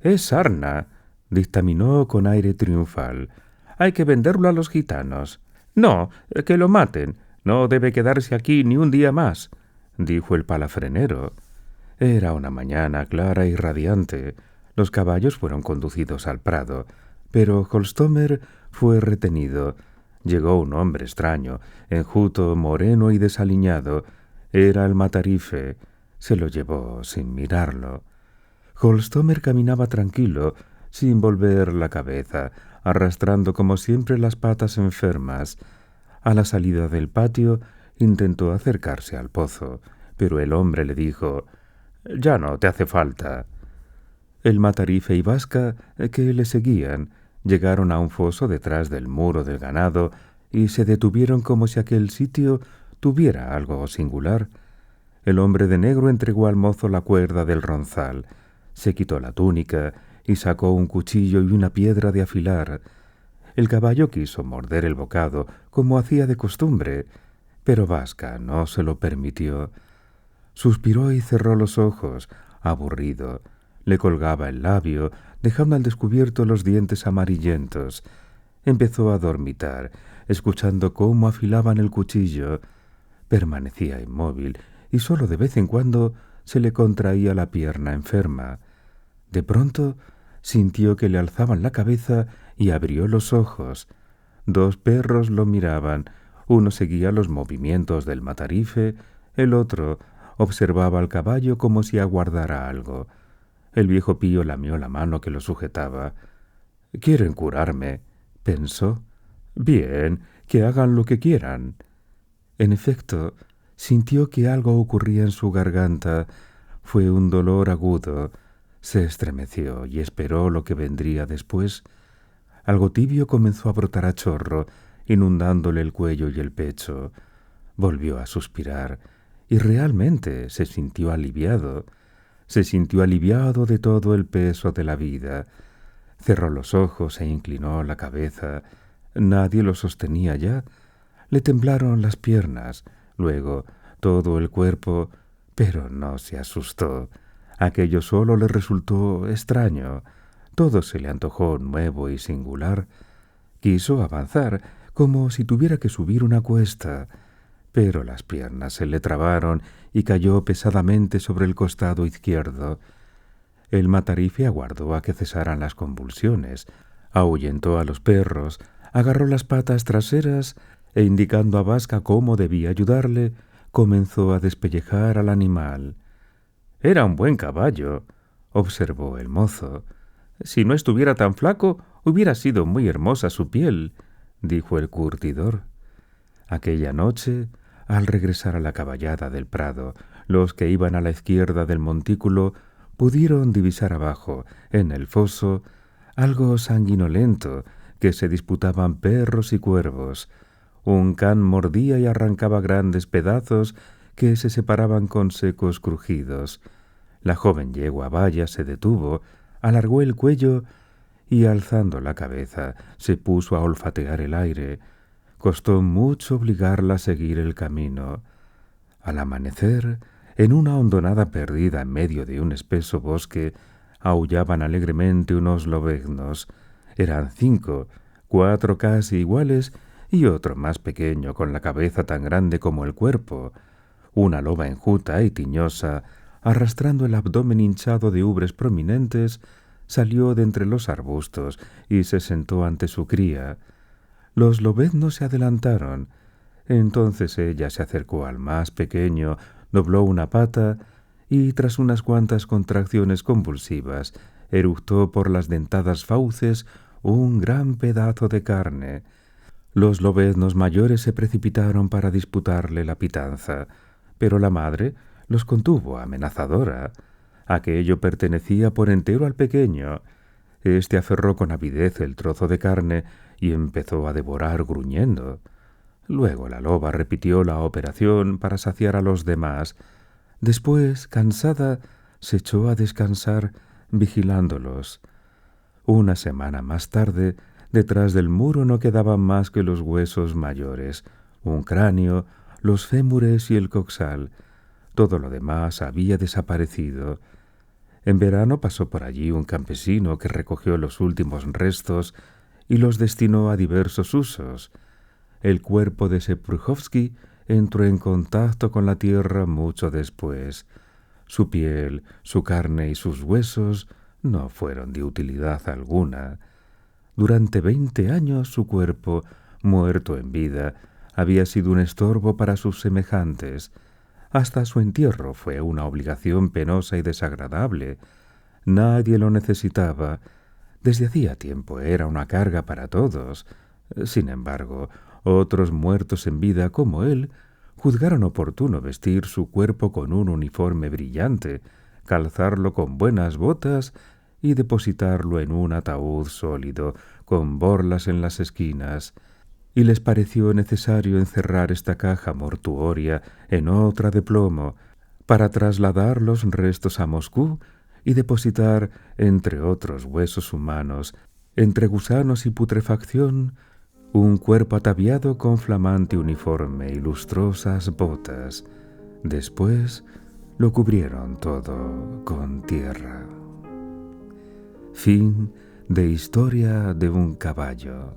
«Es sarna», dictaminó con aire triunfal. «Hay que venderlo a los gitanos». «No, que lo maten. No debe quedarse aquí ni un día más», dijo el palafrenero. Era una mañana clara y radiante. Los caballos fueron conducidos al prado, pero Holstomer fue retenido. Llegó un hombre extraño, enjuto, moreno y desaliñado. Era el Matarife. Se lo llevó sin mirarlo. Holstomer caminaba tranquilo, sin volver la cabeza, arrastrando como siempre las patas enfermas. A la salida del patio intentó acercarse al pozo, pero el hombre le dijo: «Ya no te hace falta». El Matarife y Vaska, que le seguían, llegaron a un foso detrás del muro del ganado y se detuvieron como si aquel sitio tuviera algo singular. El hombre de negro entregó al mozo la cuerda del ronzal, se quitó la túnica y sacó un cuchillo y una piedra de afilar. El caballo quiso morder el bocado, como hacía de costumbre, pero Vaska no se lo permitió. Suspiró y cerró los ojos, aburrido. Le colgaba el labio, dejando al descubierto los dientes amarillentos. Empezó a dormitar, escuchando cómo afilaban el cuchillo. Permanecía inmóvil y sólo de vez en cuando se le contraía la pierna enferma. De pronto sintió que le alzaban la cabeza y abrió los ojos. 2 perros lo miraban. Uno seguía los movimientos del Matarife, el otro observaba al caballo como si aguardara algo. El viejo pío lamió la mano que lo sujetaba. «Quieren curarme», pensó. «Bien, que hagan lo que quieran». En efecto, sintió que algo ocurría en su garganta. Fue un dolor agudo. Se estremeció y esperó lo que vendría después. Algo tibio comenzó a brotar a chorro, inundándole el cuello y el pecho. Volvió a suspirar y realmente se sintió aliviado. Se sintió aliviado de todo el peso de la vida. Cerró los ojos e inclinó la cabeza. Nadie lo sostenía ya. Le temblaron las piernas, luego todo el cuerpo, pero no se asustó. Aquello solo le resultó extraño. Todo se le antojó nuevo y singular. Quiso avanzar, como si tuviera que subir una cuesta, pero las piernas se le trabaron y cayó pesadamente sobre el costado izquierdo. El Matarife aguardó a que cesaran las convulsiones, ahuyentó a los perros, agarró las patas traseras e, indicando a Vaska cómo debía ayudarle, comenzó a despellejar al animal. «Era un buen caballo», observó el mozo. «Si no estuviera tan flaco, hubiera sido muy hermosa su piel», dijo el curtidor. Aquella noche, al regresar a la caballada del prado, los que iban a la izquierda del montículo pudieron divisar abajo, en el foso, algo sanguinolento que se disputaban perros y cuervos. Un can mordía y arrancaba grandes pedazos que se separaban con secos crujidos. La joven yegua Baya se detuvo, alargó el cuello y, alzando la cabeza, se puso a olfatear el aire. Costó mucho obligarla a seguir el camino. Al amanecer, en una hondonada perdida en medio de un espeso bosque, aullaban alegremente unos lobeznos. Eran 5, 4 casi iguales y otro más pequeño con la cabeza tan grande como el cuerpo. Una loba enjuta y tiñosa, arrastrando el abdomen hinchado de ubres prominentes, salió de entre los arbustos y se sentó ante su cría. Los lobeznos se adelantaron. Entonces ella se acercó al más pequeño, dobló una pata y, tras unas cuantas contracciones convulsivas, eructó por las dentadas fauces un gran pedazo de carne. Los lobeznos mayores se precipitaron para disputarle la pitanza, pero la madre los contuvo amenazadora. Aquello pertenecía por entero al pequeño. Este aferró con avidez el trozo de carne y empezó a devorar gruñendo. Luego la loba repitió la operación para saciar a los demás. Después, cansada, se echó a descansar vigilándolos. Una semana más tarde, detrás del muro no quedaban más que los huesos mayores, un cráneo, los fémures y el coxal. Todo lo demás había desaparecido. En verano pasó por allí un campesino que recogió los últimos restos y los destinó a diversos usos. El cuerpo de Serpukhowski entró en contacto con la tierra mucho después. Su piel, su carne y sus huesos no fueron de utilidad alguna. Durante 20 años su cuerpo, muerto en vida, había sido un estorbo para sus semejantes. Hasta su entierro fue una obligación penosa y desagradable. Nadie lo necesitaba. Desde hacía tiempo era una carga para todos. Sin embargo, otros muertos en vida como él juzgaron oportuno vestir su cuerpo con un uniforme brillante, calzarlo con buenas botas y depositarlo en un ataúd sólido, con borlas en las esquinas. Y les pareció necesario encerrar esta caja mortuoria en otra de plomo para trasladar los restos a Moscú y depositar, entre otros huesos humanos, entre gusanos y putrefacción, un cuerpo ataviado con flamante uniforme y lustrosas botas. Después lo cubrieron todo con tierra. Fin de Historia de un caballo.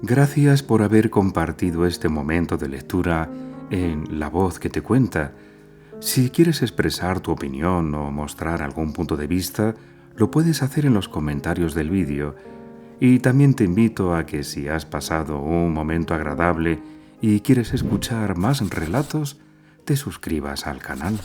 Gracias por haber compartido este momento de lectura en La Voz que te cuenta. Si quieres expresar tu opinión o mostrar algún punto de vista, lo puedes hacer en los comentarios del vídeo. Y también te invito a que si has pasado un momento agradable y quieres escuchar más relatos, te suscribas al canal.